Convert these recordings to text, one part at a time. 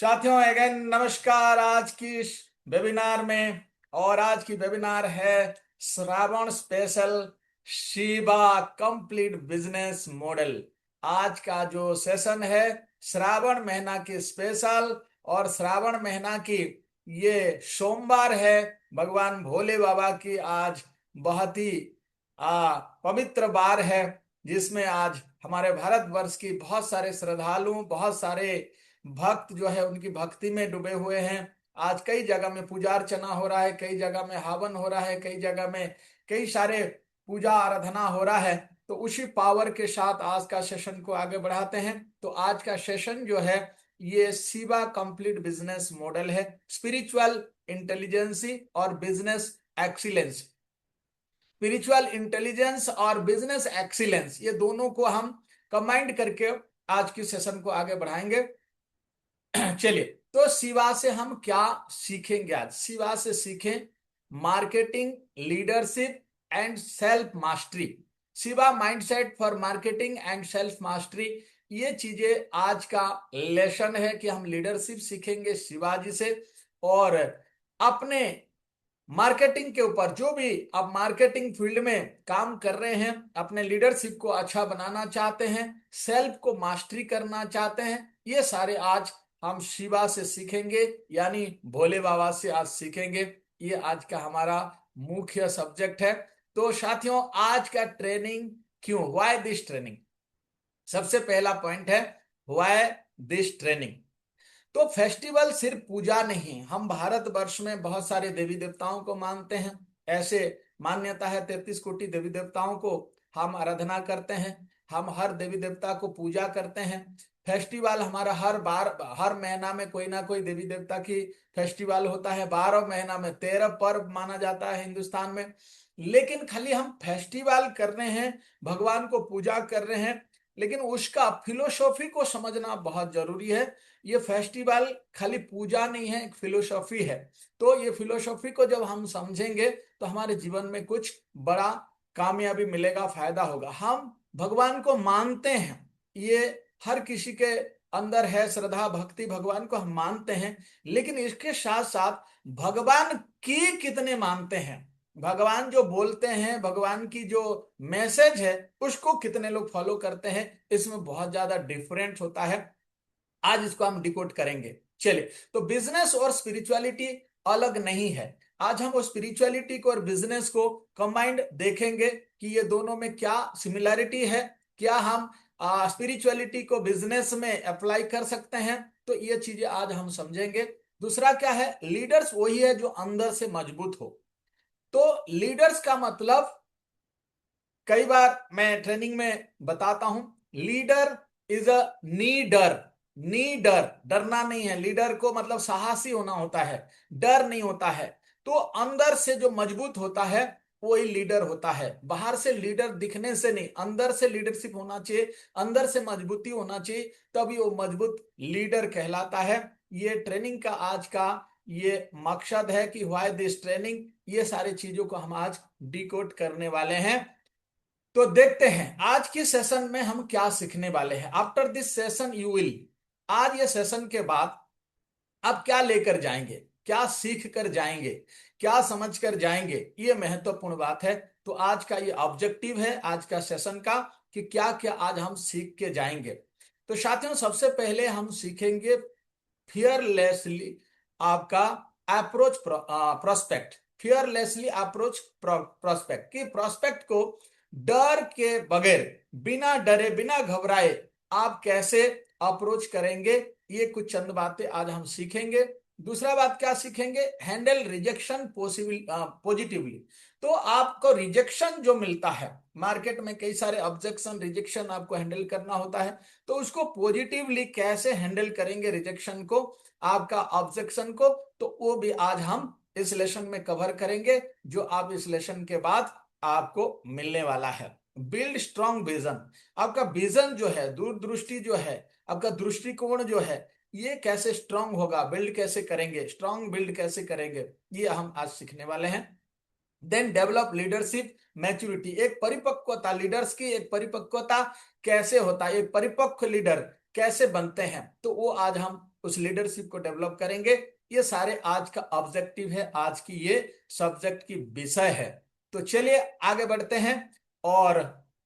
साथियों अगेन नमस्कार। आज की इस वेबिनार में, और आज की वेबिनार है Shravan special Shiba complete business model. आज का जो सेशन है श्रावण महीना की स्पेशल, और श्रावण महीना की ये सोमवार है। भगवान भोले बाबा की आज बहुत ही पवित्र बार है, जिसमें आज हमारे भारतवर्ष की बहुत सारे श्रद्धालु, बहुत सारे भक्त जो है उनकी भक्ति में डूबे हुए हैं। आज कई जगह में पूजा अर्चना हो रहा है, कई जगह में हवन हो रहा है, कई जगह में कई सारे पूजा आराधना हो रहा है। तो उसी पावर के साथ आज का सेशन को आगे बढ़ाते हैं। तो आज का सेशन जो है ये शिवा कंप्लीट बिजनेस मॉडल है, स्पिरिचुअल इंटेलिजेंसी और बिजनेस एक्सीलेंस। स्पिरिचुअल इंटेलिजेंस और बिजनेस एक्सीलेंस, ये दोनों को हम कंबाइंड करके आज की सेशन को आगे बढ़ाएंगे। चलिए, तो शिवा से हम क्या सीखेंगे? आज शिवा से सीखें marketing, leadership and self mastery. Shiva mindset for marketing and self mastery, ये चीजें आज का लेसन है कि हम लीडरशिप सीखेंगे शिवाजी से, और अपने मार्केटिंग के ऊपर, जो भी आप मार्केटिंग फील्ड में काम कर रहे हैं, अपने लीडरशिप को अच्छा बनाना चाहते हैं, सेल्फ को मास्टरी करना चाहते हैं, ये सारे आज हम शिवा से सीखेंगे, यानी भोले बाबा से आज सीखेंगे। ये आज का हमारा मुख्य सब्जेक्ट है। तो साथियों, आज का ट्रेनिंग क्यों, व्हाई दिस ट्रेनिंग? सबसे पहला पॉइंट है व्हाई दिस ट्रेनिंग। तो फेस्टिवल सिर्फ पूजा नहीं, हम भारतवर्ष में बहुत सारे देवी देवताओं को मानते हैं। ऐसे मान्यता है 33 कोटि देवी देवताओं को हम आराधना करते हैं, हम हर देवी देवता को पूजा करते हैं। फेस्टिवल हमारा हर बार, हर महीना में कोई ना कोई देवी देवता की फेस्टिवल होता है। 12 महीना में 13 पर्व माना जाता है हिंदुस्तान में। लेकिन खाली हम फेस्टिवल कर रहे हैं, भगवान को पूजा कर रहे हैं, लेकिन उसका फिलोसॉफी को समझना बहुत जरूरी है। ये फेस्टिवल खाली पूजा नहीं है, एक फिलोसॉफी है। तो ये फिलोसॉफी को जब हम समझेंगे तो हमारे जीवन में कुछ बड़ा कामयाबी मिलेगा, फायदा होगा। हम भगवान को मानते हैं, ये हर किसी के अंदर है श्रद्धा भक्ति, भगवान को हम मानते हैं, लेकिन इसके साथ साथ भगवान की कितने मानते हैं, भगवान जो बोलते हैं, भगवान की जो मैसेज है उसको कितने लोग फॉलो करते हैं, इसमें बहुत ज्यादा डिफरेंस होता है। आज इसको हम डिकोड करेंगे। चलिए, तो बिजनेस और स्पिरिचुअलिटी अलग नहीं है। आज हम स्पिरिचुअलिटी को और बिजनेस को कंबाइंड देखेंगे कि ये दोनों में क्या सिमिलैरिटी है, क्या हम स्पिरिचुअलिटी को बिजनेस में अप्लाई कर सकते हैं। तो ये चीजें आज हम समझेंगे। दूसरा क्या है, लीडर्स वही है जो अंदर से मजबूत हो। तो लीडर्स का मतलब, कई बार मैं ट्रेनिंग में बताता हूं, लीडर इज अ नीडर। नीडर, डरना नहीं है, लीडर को मतलब साहसी होना होता है, डर नहीं होता है। तो अंदर से जो मजबूत होता है वही लीडर होता है। बाहर से लीडर दिखने से नहीं, अंदर से लीडरशिप होना चाहिए, अंदर से मजबूती होना चाहिए, तभी वो मजबूत लीडर कहलाता है। ये ट्रेनिंग का आज का ये मकसद है कि व्हाई दिस ट्रेनिंग, ये सारी चीजों को हम आज डिकोड करने वाले हैं। तो देखते हैं आज के सेशन में हम क्या सीखने वाले हैं। After this session you will, आज ये सेशन के बाद आप क्या लेकर जाएंगे, क्या सीख कर जाएंगे, क्या समझ कर जाएंगे, ये महत्वपूर्ण बात है। तो आज का ये ऑब्जेक्टिव है आज का सेशन का, कि क्या क्या आज हम सीख के जाएंगे। तो साथियों, सबसे पहले हम सीखेंगे फियरलेसली आपका approach prospect. Fearlessly approach prospect, कि प्रोस्पेक्ट को डर के बगैर, बिना डरे बिना घबराए आप कैसे अप्रोच करेंगे, ये कुछ चंद बातें आज हम सीखेंगे। दूसरा बात क्या सीखेंगे, हैंडल रिजेक्शन पॉजिटिवली। तो आपको रिजेक्शन जो मिलता है मार्केट में, कई सारे ऑब्जेक्शन रिजेक्शन आपको हैंडल करना होता है, तो उसको पॉजिटिवली कैसे हैंडल करेंगे रिजेक्शन को, आपका ऑब्जेक्शन को, तो वो भी आज हम इस लेसन में कवर करेंगे, जो आप इस लेसन के बाद आपको मिलने वाला है। बिल्ड स्ट्रॉन्ग विजन, आपका विजन जो है, दूरदृष्टि जो है, आपका दृष्टिकोण जो है, ये कैसे स्ट्रांग होगा, बिल्ड कैसे करेंगे, स्ट्रांग बिल्ड कैसे करेंगे, ये हम आज सीखने वाले हैं। देन डेवलप लीडरशिप मैच्योरिटी, एक परिपक्वता, लीडर्स की एक परिपक्वता कैसे होता है, एक परिपक्व लीडर कैसे बनते हैं, तो वो आज हम उस लीडरशिप को डेवलप करेंगे। ये सारे आज का ऑब्जेक्टिव है, आज की ये सब्जेक्ट की विषय है। तो चलिए आगे बढ़ते हैं। और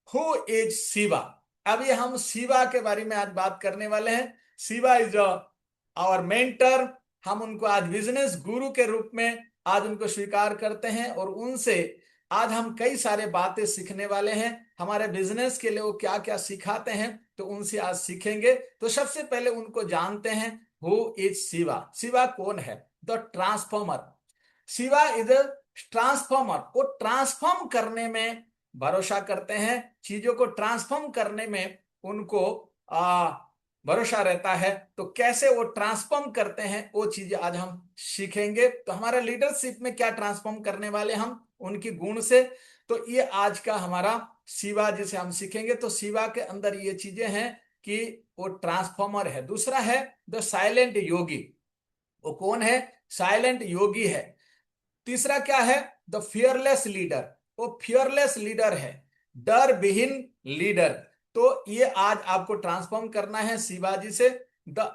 हु इज शिवा? अब ये हम शिवा के बारे में आज बात करने वाले हैं। Shiva is our mentor. हम उनको आज बिजनेस गुरु के रूप में आज उनको स्वीकार करते हैं और उनसे आज हम कई सारे बातें सीखने वाले हैं। हमारे बिजनेस के लिए वो क्या क्या सिखाते हैं, तो उनसे आज सीखेंगे। तो सबसे पहले उनको जानते हैं, हु इज शिवा? शिवा कौन है? The transformer. Shiva is a transformer. वो ट्रांसफॉर्म करने में भरोसा करते हैं, चीजों को ट्रांसफॉर्म करने में उनको भरोसा रहता है। तो कैसे वो ट्रांसफॉर्म करते हैं वो चीजें आज हम सीखेंगे। तो हमारा लीडरशिप में क्या ट्रांसफॉर्म करने वाले हम उनकी गुण से, तो ये आज का हमारा शिवा जिसे हम सीखेंगे। तो शिवा के अंदर ये चीजें हैं कि वो ट्रांसफॉर्मर है। दूसरा है द साइलेंट योगी। वो कौन है? साइलेंट योगी है। तीसरा क्या है? The fearless leader. वो फियरलेस लीडर है, डर विहीन लीडर। तो ये आज आपको ट्रांसफॉर्म करना है शिवाजी से। The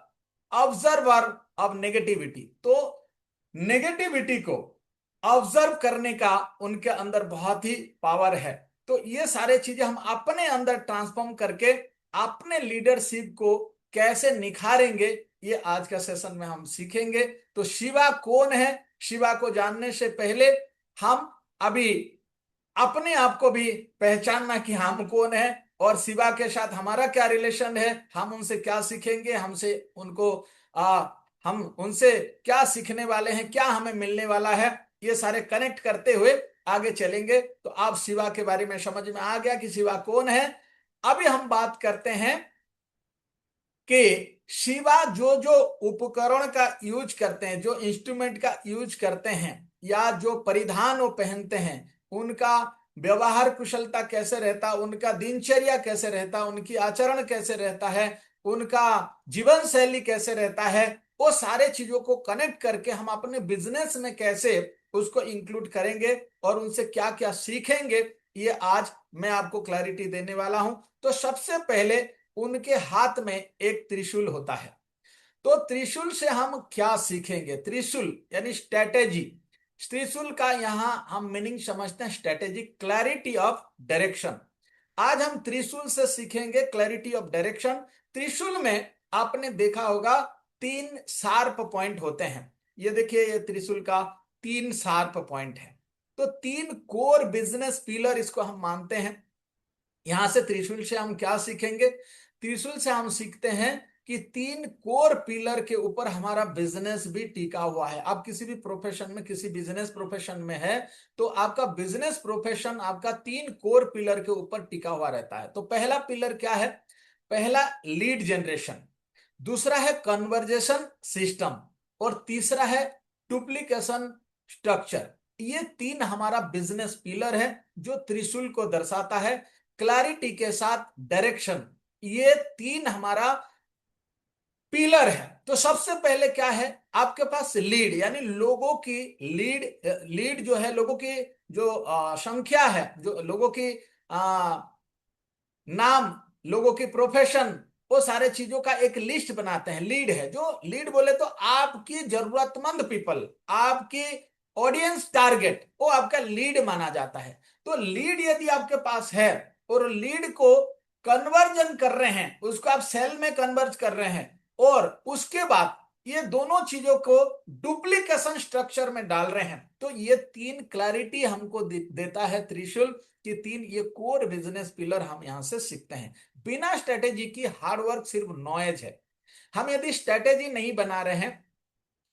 observer of negativity. तो नेगेटिविटी को ऑब्जर्व करने का उनके अंदर बहुत ही पावर है। तो ये सारे चीजें हम अपने अंदर ट्रांसफॉर्म करके अपने लीडरशिप को कैसे निखारेंगे, ये आज का सेशन में हम सीखेंगे। तो शिवा कौन है? शिवा को जानने से पहले हम अभी अपने आप को भी पहचानना कि हम कौन है और शिवा के साथ हमारा क्या रिलेशन है, हम उनसे क्या सीखेंगे, हमसे उनको हम उनसे क्या सीखने वाले हैं, क्या हमें मिलने वाला है, ये सारे कनेक्ट करते हुए आगे चलेंगे। तो आप शिवा के बारे में समझ में आ गया कि शिवा कौन है। अभी हम बात करते हैं कि शिवा जो जो उपकरण का यूज करते हैं, जो इंस्ट्रूमेंट का यूज करते हैं या जो परिधान वो पहनते हैं, उनका व्यवहार कुशलता कैसे रहता, उनका दिनचर्या कैसे रहता, उनकी आचरण कैसे रहता है, उनका जीवन शैली कैसे रहता है, वो सारे चीजों को कनेक्ट करके हम अपने बिजनेस में कैसे उसको इंक्लूड करेंगे और उनसे क्या क्या सीखेंगे, ये आज मैं आपको क्लैरिटी देने वाला हूं। तो सबसे पहले उनके हाथ में एक त्रिशूल होता है। तो त्रिशूल से हम क्या सीखेंगे? त्रिशूल यानी स्ट्रेटेजी। त्रिशूल का यहां हम मीनिंग समझते हैं स्ट्रेटेजी, क्लैरिटी ऑफ डायरेक्शन। आज हम त्रिशूल से सीखेंगे क्लैरिटी ऑफ डायरेक्शन। त्रिशूल में आपने देखा होगा 3 शार्प पॉइंट होते हैं। ये देखिए, ये त्रिशूल का 3 शार्प पॉइंट है। तो 3 कोर बिजनेस पिलर इसको हम मानते हैं। यहां से त्रिशूल से हम क्या सीखेंगे? त्रिशूल से हम सीखते हैं कि 3 कोर पिलर के ऊपर हमारा बिजनेस भी टिका हुआ है। आप किसी भी प्रोफेशन में, किसी बिजनेस प्रोफेशन में है, तो आपका बिजनेस प्रोफेशन आपका 3 कोर पिलर के ऊपर टिका हुआ रहता है। तो पहला पिलर क्या है? पहला लीड जनरेशन, दूसरा है कन्वर्जेशन सिस्टम और तीसरा है डुप्लीकेशन स्ट्रक्चर। ये 3 हमारा बिजनेस पिलर है जो त्रिशूल को दर्शाता है। क्लैरिटी के साथ डायरेक्शन, ये 3 हमारा पिलर है। तो सबसे पहले क्या है? आपके पास लीड यानी लोगों की लीड। लीड जो है लोगों की जो संख्या है, जो लोगों की नाम, लोगों की प्रोफेशन, वो सारे चीजों का एक लिस्ट बनाते हैं। लीड है, जो लीड बोले तो आपकी जरूरतमंद पीपल, आपकी ऑडियंस टारगेट, वो आपका लीड माना जाता है। तो लीड यदि आपके पास है और लीड को कन्वर्जन कर रहे हैं, उसको आप सेल में कन्वर्ज कर रहे हैं और उसके बाद ये दोनों चीजों को डुप्लीकेशन स्ट्रक्चर में डाल रहे हैं, तो ये 3 क्लैरिटी हमको देता है त्रिशूल कि 3 ये कोर बिजनेस पिलर हम यहां से सीखते हैं। बिना स्ट्रेटेजी की हार्डवर्क सिर्फ नॉइज है। हम यदि स्ट्रेटेजी नहीं बना रहे हैं,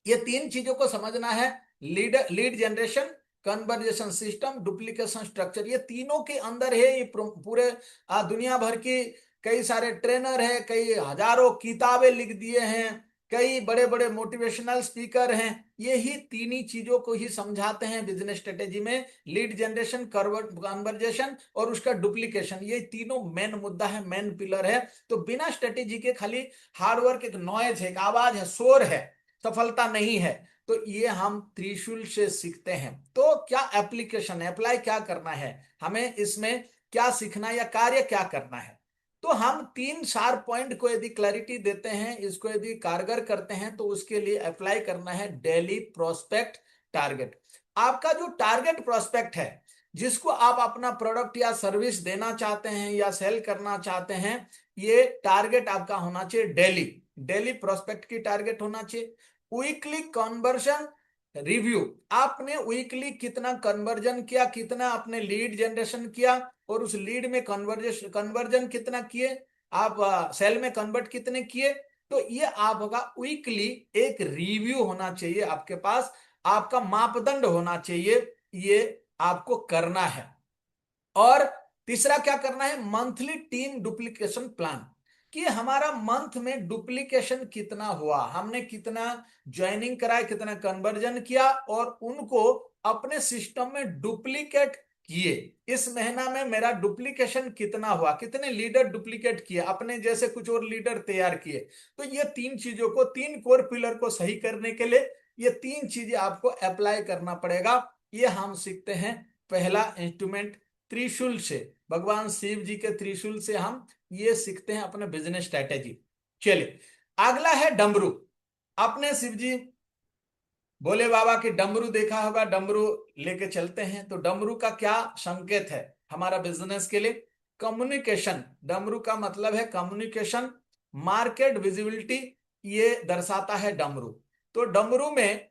ये 3 चीजों को समझना है, lead generation, conversation system, duplication structure, ये तीनों के अंदर है। ये पूरे दुनिया भर की कई सारे ट्रेनर है, कई हजारों किताबें लिख दिए हैं, कई बड़े बड़े मोटिवेशनल स्पीकर हैं, ये ही 3 ही चीजों को ही समझाते हैं बिजनेस स्ट्रेटेजी में। लीड जनरेशन, कन्वर्जेशन और उसका डुप्लीकेशन, ये तीनों मेन मुद्दा है, मेन पिलर है। तो बिना स्ट्रेटेजी के खाली हार्डवर्क एक नॉइज है, एक आवाज है, शोर है, सफलता नहीं है। तो ये हम त्रिशूल से सीखते हैं। तो क्या एप्लीकेशन है, अप्लाई क्या करना है, हमें इसमें क्या सीखना है या कार्य क्या करना है? तो हम 3 शार्प पॉइंट को यदि क्लैरिटी देते हैं, इसको यदि कारगर करते हैं, तो उसके लिए अप्लाई करना है डेली प्रोस्पेक्ट टारगेट। आपका जो टारगेट प्रोस्पेक्ट है, जिसको आप अपना प्रोडक्ट या सर्विस देना चाहते हैं या सेल करना चाहते हैं, ये टारगेट आपका होना चाहिए डेली। डेली प्रोस्पेक्ट की टारगेट होना चाहिए। वीकली कन्वर्जन रिव्यू, आपने वीकली कितना कन्वर्जन किया, कितना आपने लीड जनरेशन किया, और उस लीड में कन्वर्जन कितना किए, आप सेल में कन्वर्ट कितने किए। तो ये आपका वीकली एक रिव्यू होना चाहिए आपके पास, आपका मापदंड होना चाहिए, ये आपको करना है। और तीसरा क्या करना है, मंथली टीम डुप्लीकेशन प्लान, कि हमारा मंथ में डुप्लीकेशन कितना हुआ, हमने कितना ज्वाइनिंग कराया, कितना कन्वर्जन किया, और उनको अपने सिस्टम में डुप्लीकेट किए। इस महीना में मेरा डुप्लीकेशन कितना हुआ, कितने लीडर डुप्लीकेट किए, अपने जैसे कुछ और लीडर तैयार किए। तो ये 3 चीजों को, 3 कोर पिलर को सही करने के लिए ये 3 चीजें आपको अप्लाई करना पड़ेगा। ये हम सीखते हैं पहला इंस्ट्रूमेंट त्रिशूल से, भगवान शिव जी के त्रिशूल से हम ये सीखते हैं अपने बिजनेस स्ट्रेटेजी। चलिए, अगला है डमरू। अपने शिव जी भोले बाबा की डमरू देखा होगा, डमरू लेके चलते हैं। तो डमरू का क्या संकेत है हमारा बिजनेस के लिए, कम्युनिकेशन। डमरू का मतलब है कम्युनिकेशन, मार्केट विजिबिलिटी, ये दर्शाता है डमरू। तो डमरू में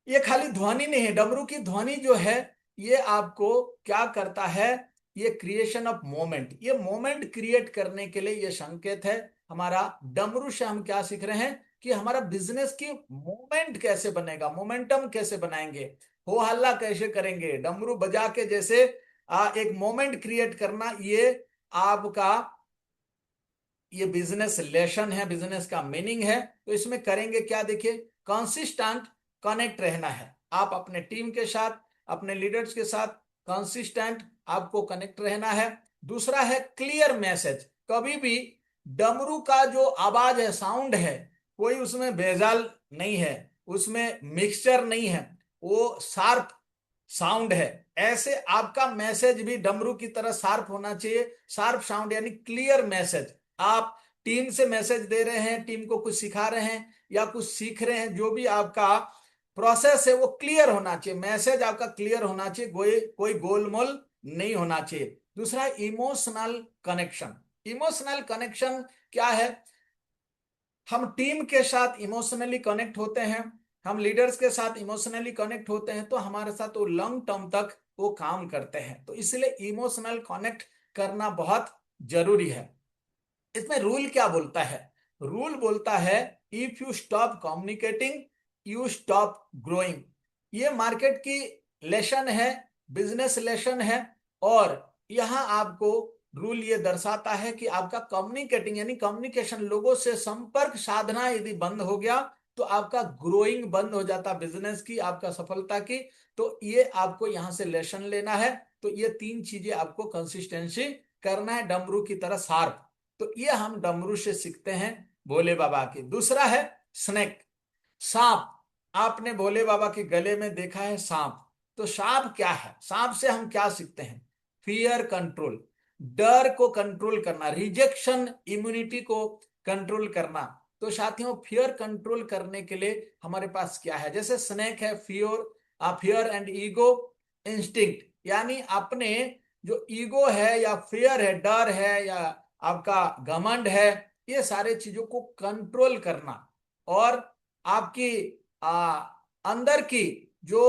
ये खाली ध्वनि नहीं है, डमरू की ध्वनि जो है ये आपको क्या करता है, ये क्रिएशन ऑफ मोमेंट, ये मोमेंट क्रिएट करने के लिए ये संकेत है हमारा। डमरू से हम क्या सीख रहे हैं कि हमारा बिजनेस की मोमेंट कैसे बनेगा, मोमेंटम कैसे बनाएंगे, हो हल्ला कैसे करेंगे, डमरू बजा के जैसे एक मोमेंट क्रिएट करना, ये आपका ये बिजनेस लेसन है, बिजनेस का मीनिंग है। तो इसमें करेंगे क्या, देखिए, कंसिस्टेंट कनेक्ट रहना है, आप अपने टीम के साथ, अपने लीडर्स के साथ कंसिस्टेंट आपको कनेक्ट रहना है। दूसरा है क्लियर मैसेज, कभी भी डमरू का जो आवाज है, साउंड है, कोई उसमें भेजाल नहीं है, उसमें मिक्सचर नहीं है, वो शार्प साउंड है। ऐसे आपका मैसेज भी डमरू की तरह शार्प होना चाहिए, शार्प साउंड यानी क्लियर मैसेज। आप टीम से मैसेज दे रहे हैं, टीम को कुछ सिखा रहे हैं या कुछ सीख रहे हैं, जो भी आपका प्रोसेस है वो क्लियर होना चाहिए, मैसेज आपका क्लियर होना चाहिए, कोई कोई गोलमोल नहीं होना चाहिए। दूसरा, इमोशनल कनेक्शन। इमोशनल कनेक्शन क्या है, हम टीम के साथ इमोशनली कनेक्ट होते हैं, हम लीडर्स के साथ इमोशनली कनेक्ट होते हैं, तो हमारे साथ वो लॉन्ग टर्म तक वो काम करते हैं। तो इसलिए इमोशनल कनेक्ट करना बहुत जरूरी है। इसमें रूल क्या बोलता है, रूल बोलता है if you stop communicating you stop growing. ये मार्केट की लेसन है, बिजनेस लेसन है। और यहाँ आपको रूल ये दर्शाता है कि आपका कम्युनिकेटिंग यानी कम्युनिकेशन, लोगों से संपर्क साधना यदि बंद हो गया, तो आपका ग्रोइंग बंद हो जाता बिजनेस की, आपका सफलता की। तो ये आपको यहाँ से लेसन लेना है। तो ये 3 चीजें आपको कंसिस्टेंसी करना है डमरू की तरह शार्प। तो ये हम डमरू से सीखते हैं भोले बाबा की। दूसरा है स्नेक, सांप। आपने भोले बाबा के गले में देखा है सांप। तो सांप क्या है, सांप से हम क्या सीखते हैं, फियर कंट्रोल, डर को कंट्रोल करना, रिजेक्शन इम्यूनिटी को कंट्रोल करना। तो साथियों, फियर कंट्रोल करने के लिए हमारे पास क्या है, जैसे स्नेक है, फियर एंड ईगो इंस्टिंक्ट, यानी अपने जो ईगो है या फियर है, डर है या आपका घमंड है, ये सारे चीजों को कंट्रोल करना। और आपकी अंदर की जो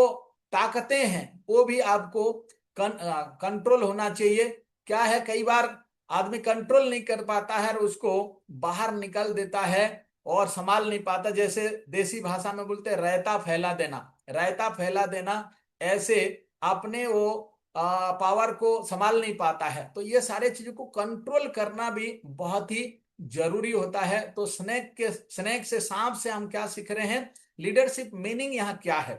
ताकतें हैं वो भी आपको कंट्रोल होना चाहिए। क्या है, कई बार आदमी कंट्रोल नहीं कर पाता है और उसको बाहर निकल देता है और संभाल नहीं पाता, जैसे देसी भाषा में बोलते हैं रायता फैला देना, रायता फैला देना, ऐसे अपने वो पावर को संभाल नहीं पाता है। तो ये सारे चीजों को कंट्रोल करना भी बहुत ही जरूरी होता है। तो स्नेक से, सांप से हम क्या सीख रहे हैं, लीडरशिप मीनिंग यहाँ क्या है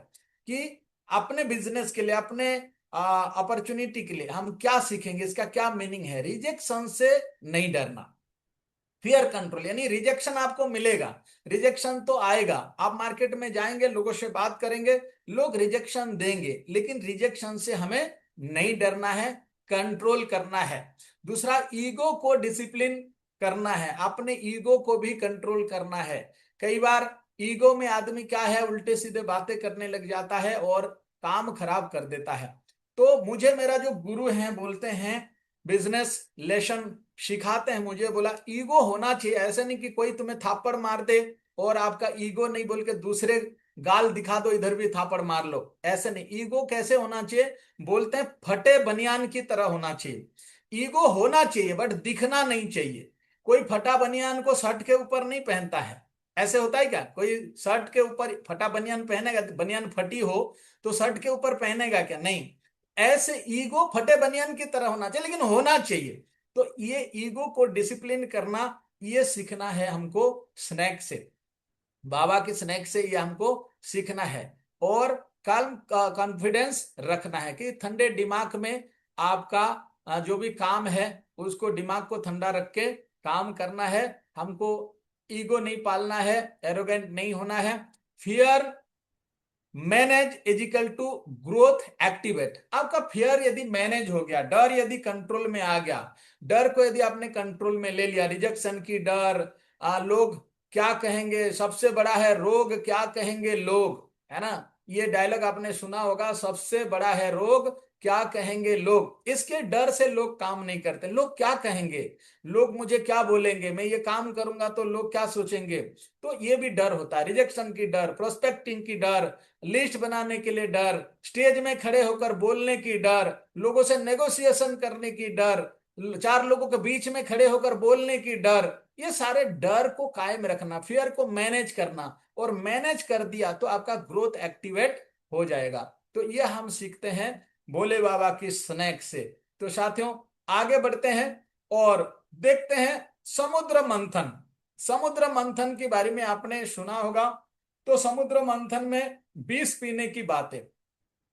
कि अपने बिजनेस के लिए, अपने अपॉर्चुनिटी के लिए हम क्या सीखेंगे, इसका क्या मीनिंग है, रिजेक्शन से नहीं डरना। फियर कंट्रोल यानी रिजेक्शन आपको मिलेगा, रिजेक्शन तो आएगा, आप मार्केट में जाएंगे, लोगों से बात करेंगे, लोग रिजेक्शन देंगे, लेकिन रिजेक्शन से हमें नहीं डरना है, कंट्रोल करना है। दूसरा, ईगो को डिसिप्लिन करना है, अपने ईगो को भी कंट्रोल करना है। कई बार ईगो में आदमी क्या है, उल्टे सीधे बातें करने लग जाता है और काम खराब कर देता है। तो मुझे मेरा जो गुरु हैं बोलते हैं, बिजनेस लेसन सिखाते हैं, मुझे बोला ईगो होना चाहिए। ऐसा नहीं कि कोई तुम्हें थापड़ मार दे और आपका ईगो नहीं बोल के दूसरे गाल दिखा दो, इधर भी थापड़ मार लो, ऐसे नहीं। ईगो कैसे होना चाहिए, बोलते हैं फटे बनियान की तरह होना चाहिए। ईगो होना चाहिए बट दिखना नहीं चाहिए। कोई फटा बनियान को शर्ट के ऊपर नहीं पहनता है। ऐसे होता है क्या, कोई शर्ट के ऊपर फटा बनियान पहनेगा, बनियान फटी हो तो शर्ट के ऊपर पहनेगा क्या, नहीं। ऐसे ईगो फटे बनियान की तरह होना चाहिए, लेकिन होना चाहिए। तो ये ईगो को डिसिप्लिन करना, ये सीखना है हमको स्नैक से, बाबा की स्नैक से ये हमको सीखना है। और कल कॉन्फिडेंस रखना है कि ठंडे दिमाग में आपका जो भी काम है उसको दिमाग को ठंडा रख के काम करना है हमको। ईगो नहीं पालना है, एरोगेंट नहीं होना है। Fear manage is equal to growth activate. आपका फियर यदि मैनेज हो गया, डर यदि कंट्रोल में आ गया, डर को यदि आपने कंट्रोल में ले लिया, रिजेक्शन की डर, लोग क्या कहेंगे, सबसे बड़ा है रोग क्या कहेंगे लोग, है ना। ये डायलॉग आपने सुना होगा, सबसे बड़ा है रोग क्या कहेंगे लोग। इसके डर से लोग काम नहीं करते। लोग क्या कहेंगे, लोग मुझे क्या बोलेंगे, मैं ये काम करूंगा तो लोग क्या सोचेंगे। तो ये भी डर होता है, रिजेक्शन की डर, प्रोस्पेक्टिंग की डर, लिस्ट बनाने के लिए डर, स्टेज में खड़े होकर बोलने की डर, लोगों से नेगोशिएशन करने की डर, चार लोगों के बीच में खड़े होकर बोलने की डर। ये सारे डर को कायम रखना, फियर को मैनेज करना, और मैनेज कर दिया तो आपका ग्रोथ एक्टिवेट हो जाएगा। तो ये हम सीखते हैं भोले बाबा की स्नैक से। तो साथियों, आगे बढ़ते हैं और देखते हैं समुद्र मंथन। समुद्र मंथन के बारे में आपने सुना होगा। तो समुद्र मंथन में विष पीने की बात है,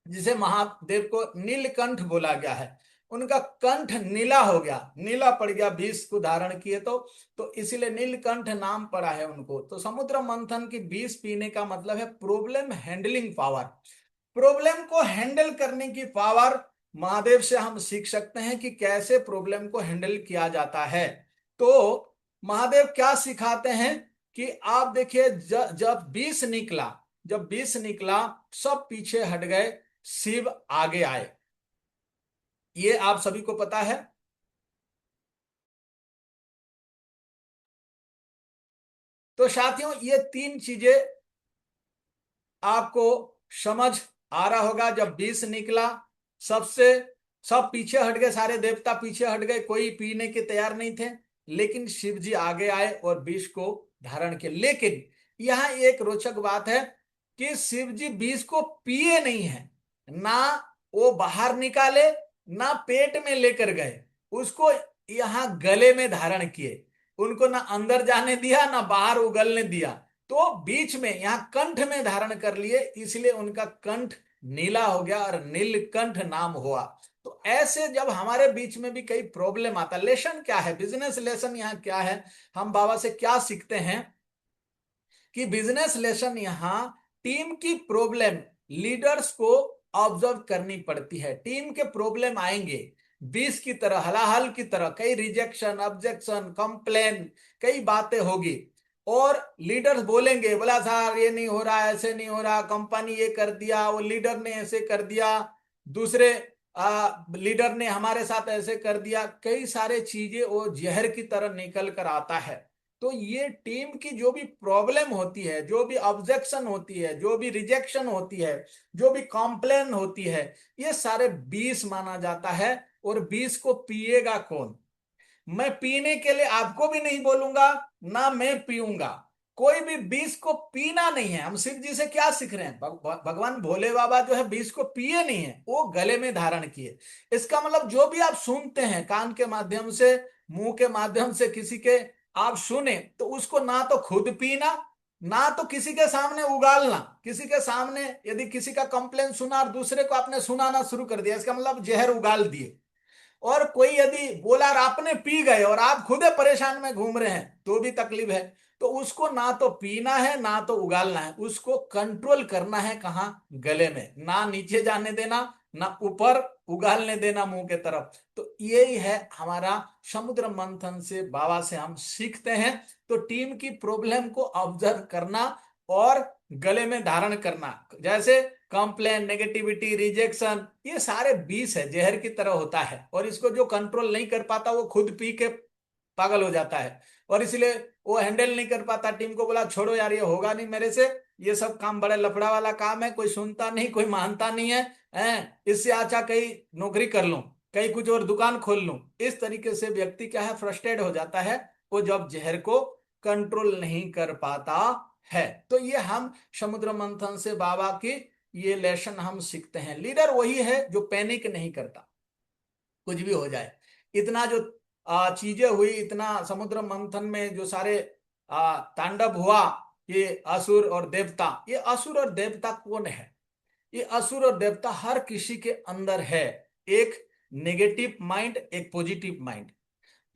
जिसे महादेव को नीलकंठ बोला गया है। उनका कंठ नीला हो गया, नीला पड़ गया विष को धारण किए तो इसीलिए नीलकंठ नाम पड़ा है उनको। तो समुद्र मंथन की विष पीने का मतलब है प्रॉब्लम हैंडलिंग पावर। प्रॉब्लम को हैंडल करने की पावर महादेव से हम सीख सकते हैं कि कैसे प्रॉब्लम को हैंडल किया जाता है। तो महादेव क्या सिखाते हैं कि आप देखिए, जब विष निकला, जब विष निकला सब पीछे हट गए, शिव आगे आए। ये आप सभी को पता है। तो साथियों, ये तीन चीजें आपको समझ आ रहा होगा। जब विष निकला, सबसे सब पीछे हट गए, सारे देवता पीछे हट गए, कोई पीने के तैयार नहीं थे, लेकिन शिव जी आगे आए और विष को धारण किया। लेकिन यहाँ एक रोचक बात है कि शिव जी विष को पिए नहीं है, ना वो बाहर निकाले, ना पेट में लेकर गए, उसको यहाँ गले में धारण किए। उनको ना अंदर जाने दिया, ना बाहर उगलने दिया। तो बीच में यहाँ कंठ में धारण कर लिए, इसलिए उनका कंठ नीला हो गया और नीलकंठ नाम हुआ। तो ऐसे जब हमारे बीच में भी कई प्रॉब्लम आता, लेसन क्या है, बिजनेस लेसन यहाँ क्या है, हम बाबा से क्या सीखते हैं कि बिजनेस लेसन यहाँ टीम की प्रॉब्लम लीडर्स को ऑब्जर्व करनी पड़ती है। टीम के प्रॉब्लम आएंगे, बीस की तरह, हलाहल की तरह, कई रिजेक्शन, ऑब्जेक्शन, कंप्लेन, कई बातें होगी। और लीडर्स बोलेंगे, बोला सर ये नहीं हो रहा, ऐसे नहीं हो रहा, कंपनी ये कर दिया, वो लीडर ने ऐसे कर दिया, दूसरे लीडर ने हमारे साथ ऐसे कर दिया, कई सारे चीजें वो जहर की तरह निकल कर आता है। तो ये टीम की जो भी प्रॉब्लम होती है, जो भी ऑब्जेक्शन होती है, जो भी रिजेक्शन होती है, जो भी कॉम्प्लेन होती है, ये सारे बीस माना जाता है। और बीस को पिएगा कौन, मैं पीने के लिए आपको भी नहीं बोलूंगा, ना मैं पीऊंगा। कोई भी बीस को पीना नहीं है। हम शिव जी से क्या सीख रहे हैं, भगवान भोले बाबा जो है बीस को पिए नहीं है, वो गले में धारण किए। इसका मतलब जो भी आप सुनते हैं कान के माध्यम से, मुंह के माध्यम से, किसी के आप सुने, तो उसको ना तो खुद पीना, ना तो किसी के सामने उगालना। किसी के सामने यदि किसी का कंप्लेन सुना और दूसरे को आपने सुनाना शुरू कर दिया, इसका मतलब जहर उगाल दिए। और कोई यदि बोला और आपने पी गए और आप खुद परेशान में घूम रहे हैं, तो भी तकलीफ है। तो उसको ना तो पीना है, ना तो उगालना है, उसको कंट्रोल करना है। कहाँ, गले में, ना नीचे जाने देना, ना ऊपर उगालने देना मुंह के तरफ। तो यही है हमारा समुद्र मंथन से बाबा से हम सीखते हैं। तो टीम की प्रॉब्लम को ऑब्जर्व करना और गले में धारण करना, जैसे कंप्लेन, नेगेटिविटी, रिजेक्शन, ये सारे विष है, जहर की तरह होता है, और इसको जो कंट्रोल नहीं कर पाता वो खुद पी के पागल हो जाता है, और इसलिए वो हैंडल नहीं कर पाता। टीम को बोला छोड़ो यार, ये होगा नहीं मेरे से, ये सब काम बड़ा लफड़ा वाला काम है, कोई सुनता नहीं, कोई मानता नहीं है, इससे अच्छा कहीं नौकरी कर लूं, कहीं कुछ और दुकान खोल लूं। इस तरीके से व्यक्ति क्या है, फ्रस्ट्रेट हो जाता है, वो जब जहर को कंट्रोल नहीं कर पाता है। तो ये हम समुद्र मंथन से बाबा की ये लेसन हम सीखते हैं। लीडर वही है जो पैनिक नहीं करता, कुछ भी हो जाए। इतना जो चीजें हुई, इतना समुद्र मंथन में जो सारे तांडव हुआ, ये असुर और देवता, ये असुर और देवता कौन है? ये असुर और देवता हर किसी के अंदर है, एक नेगेटिव माइंड, एक पॉजिटिव माइंड।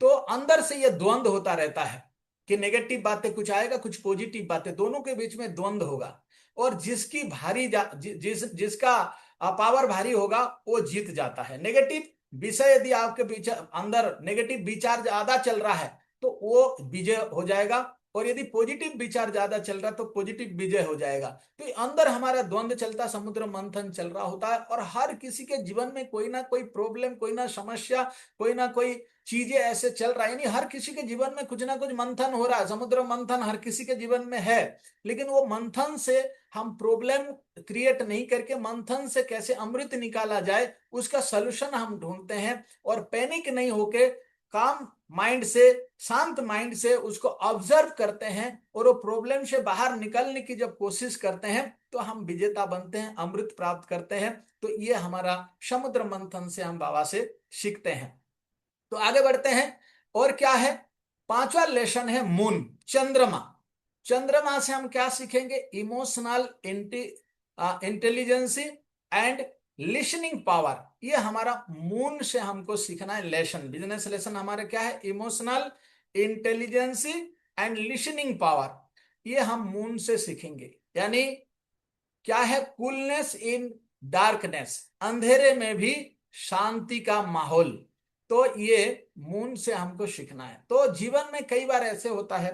तो अंदर से ये द्वंद्व होता रहता है कि नेगेटिव बातें कुछ आएगा, कुछ पॉजिटिव बातें, दोनों के बीच में द्वंद्व होगा। और जिसकी भारी जिसका पावर भारी होगा वो जीत जाता है। नेगेटिव विषय यदि आपके बीच अंदर नेगेटिव विचार ज्यादा चल रहा है तो वो विजय हो जाएगा, और यदि पॉजिटिव विचार ज्यादा चल रहा है तो पॉजिटिव विजय हो जाएगा। तो अंदर हमारा द्वंद्व चलता, समुद्र मंथन चल रहा होता है, और हर किसी के जीवन में कोई ना कोई प्रॉब्लम, कोई ना समस्या, कोई ना कोई चीजें ऐसे चल रहा है, यानी हर किसी के जीवन में कुछ ना कुछ मंथन हो रहा है। समुद्र मंथन हर किसी के जीवन में है, लेकिन वो मंथन से हम प्रॉब्लम क्रिएट नहीं करके मंथन से कैसे अमृत निकाला जाए उसका सलूशन हम ढूंढते हैं, और पैनिक नहीं होके काम माइंड से, शांत माइंड से उसको ऑब्जर्व करते हैं, और वो प्रॉब्लम से बाहर निकलने की जब कोशिश करते हैं तो हम विजेता बनते हैं, अमृत प्राप्त करते हैं। तो ये हमारा समुद्र मंथन से हम बाबा से सीखते हैं। तो आगे बढ़ते हैं, और क्या है, पांचवा लेसन है मून, चंद्रमा। चंद्रमा से हम क्या सीखेंगे? Emotional intelligence and listening power. ये हमारा मून से हमको सीखना है लेसन। बिजनेस लेसन हमारे क्या है? Emotional intelligence and listening power. ये हम मून से सीखेंगे। यानी क्या है? कूलनेस इन डार्कनेस, अंधेरे में भी शांति का माहौल। तो ये मून से हमको सीखना है। तो जीवन में कई बार ऐसे होता है,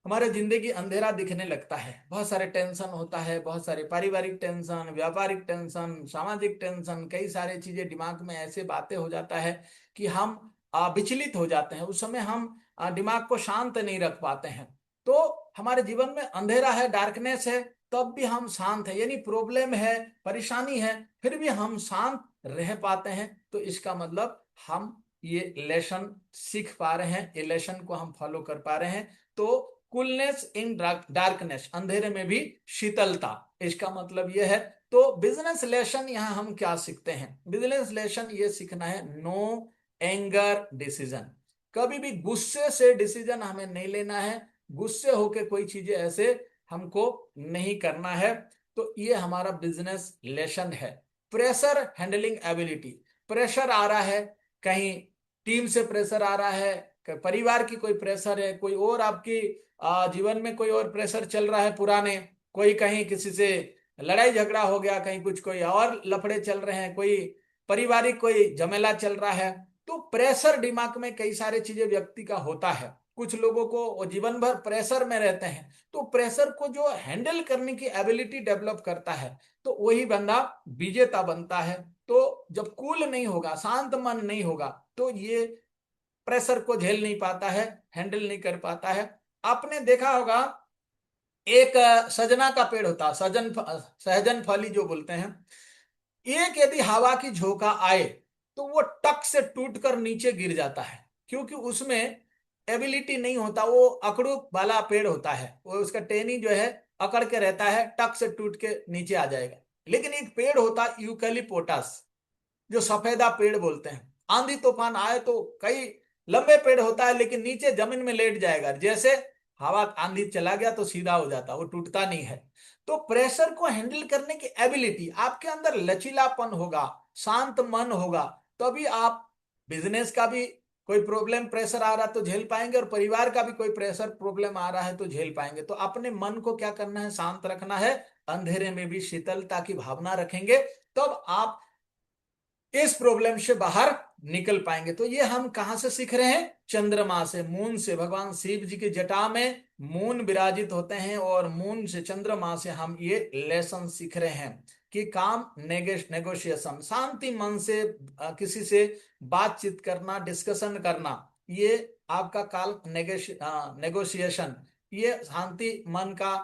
हमारे जिंदगी अंधेरा दिखने लगता है, बहुत सारे टेंशन होता है, बहुत सारे पारिवारिक टेंशन, व्यापारिक टेंशन, सामाजिक टेंशन, कई सारी चीजें दिमाग में ऐसे बातें हो जाता है कि हम विचलित हो जाते हैं। उस समय हम दिमाग को शांत नहीं रख पाते हैं। तो हमारे जीवन में अंधेरा है, डार्कनेस है, तब भी हम शांत है, यानी प्रॉब्लम है, परेशानी है, फिर भी हम शांत रह पाते हैं। तो इसका मतलब हम ये लेसन सीख पा रहे हैं, ये लेसन को हम फॉलो कर पा रहे हैं। तो कूलनेस इन डार्कनेस, अंधेरे में भी शीतलता, इसका मतलब यह है। तो बिजनेस लेसन यहाँ हम क्या सीखते हैं? बिजनेस लेसन ये सीखना है, नो एंगर डिसीजन। कभी भी गुस्से से डिसीजन हमें नहीं लेना है, गुस्से होके कोई चीजें ऐसे हमको नहीं करना है। तो ये हमारा बिजनेस लेसन है। प्रेशर हैंडलिंग एबिलिटी, प्रेशर आ रहा है, कहीं टीम से प्रेशर आ रहा है, परिवार की कोई प्रेशर है, कोई और आपकी जीवन में कोई और प्रेशर चल रहा है पुराने, कोई कहीं किसी से लड़ाई झगड़ा हो गया, कहीं कुछ कोई और लफड़े चल रहे हैं, कोई पारिवारिक कोई झमेला चल रहा है। तो प्रेशर दिमाग में कई सारी चीजें व्यक्ति का होता है। कुछ लोगों को वो जीवन भर प्रेशर में रहते हैं। तो प्रेशर को जो हैंडल करने की एबिलिटी डेवलप करता है तो वही बंदा विजेता बनता है। तो जब कूल नहीं होगा, शांत मन नहीं होगा, तो ये प्रेशर को झेल नहीं पाता है, हैंडल नहीं कर पाता है। आपने देखा होगा, एक सजना का पेड़ होता है, सहजन फली जो बोलते हैं। एक यदि हवा की झोंका आए तो वो टक से टूटकर नीचे गिर जाता है, क्योंकि उसमें एबिलिटी नहीं होता, वो अकड़ू वाला पेड़ होता है, वो उसका टहनी जो है अकड़ के रहता है, टक से टूट के नीचे आ जाएगा। लेकिन एक पेड़ होता है यूकैलिप्टस, जो सफेदा पेड़ बोलते हैं, आंधी तूफान आए तो कई लंबे पेड़ होता है लेकिन नीचे जमीन में लेट जाएगा, जैसे हवा आंधी चला गया तो सीधा हो जाता, वो टूटता नहीं है। तो प्रेशर को हैंडल करने की एबिलिटी आपके अंदर, लचीलापन होगा, शांत मन होगा, तभी आप बिजनेस का भी कोई प्रॉब्लम प्रेशर आ रहा तो झेल पाएंगे, और परिवार का भी कोई प्रेशर प्रॉब्लम आ रहा है तो झेल पाएंगे। तो अपने मन को क्या करना है? शांत रखना है, अंधेरे में भी शीतलता की भावना रखेंगे, तब आप इस प्रॉब्लम से बाहर निकल पाएंगे। तो ये हम कहां से सीख रहे हैं? चंद्रमा से, मून से। भगवान शिव जी की जटा में मून विराजित होते हैं और मून से, चंद्रमा से हम ये लेसन सीख रहे हैं कि काम नेगोशिएशन, शांति मन से किसी से बातचीत करना, डिस्कशन करना, ये आपका काल नेगोशिएशन, ये शांति मन का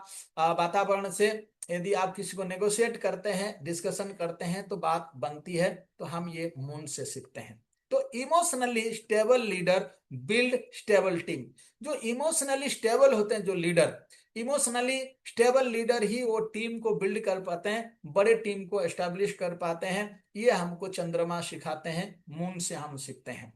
वातावरण से यदि आप किसी को नेगोशिएट करते हैं, डिस्कशन करते हैं तो बात बनती है। तो हम ये मून से सीखते हैं। तो emotionally stable leader build stable team. जो इमोशनली स्टेबल होते हैं, जो लीडर इमोशनली स्टेबल लीडर ही वो टीम को बिल्ड कर पाते हैं, बड़े टीम को एस्टेब्लिश कर पाते हैं। ये हमको चंद्रमा सिखाते हैं, मून से हम सीखते हैं।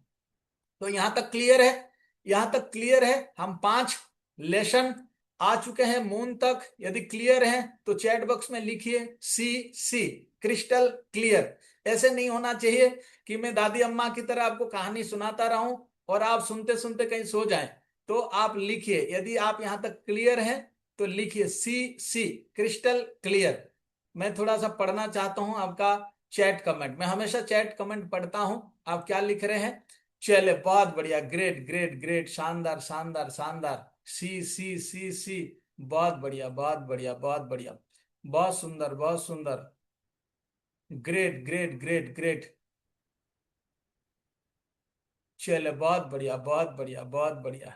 तो यहां तक क्लियर है? यहां तक क्लियर है? हम 5 लेसन आ चुके हैं मून तक। यदि क्लियर है तो चैट बॉक्स में लिखिए सी, क्रिस्टल क्लियर। ऐसे नहीं होना चाहिए कि मैं दादी अम्मा की तरह आपको कहानी सुनाता रहूं और आप सुनते सुनते कहीं सो जाएं। तो आप लिखिए, यदि आप यहां तक क्लियर हैं तो लिखिए सी, क्रिस्टल क्लियर। मैं थोड़ा सा पढ़ना चाहता हूं आपका चैट कमेंट। मैं हमेशा चैट कमेंट पढ़ता हूं, आप क्या लिख रहे हैं। चले, बहुत बढ़िया, ग्रेट ग्रेट ग्रेट, शानदार शानदार शानदार। सी, बहुत बढ़िया बहुत बढ़िया बहुत बढ़िया, बहुत सुंदर बहुत सुंदर, ग्रेट ग्रेट ग्रेट ग्रेट। चले, बहुत बढ़िया बहुत बढ़िया बहुत बढ़िया,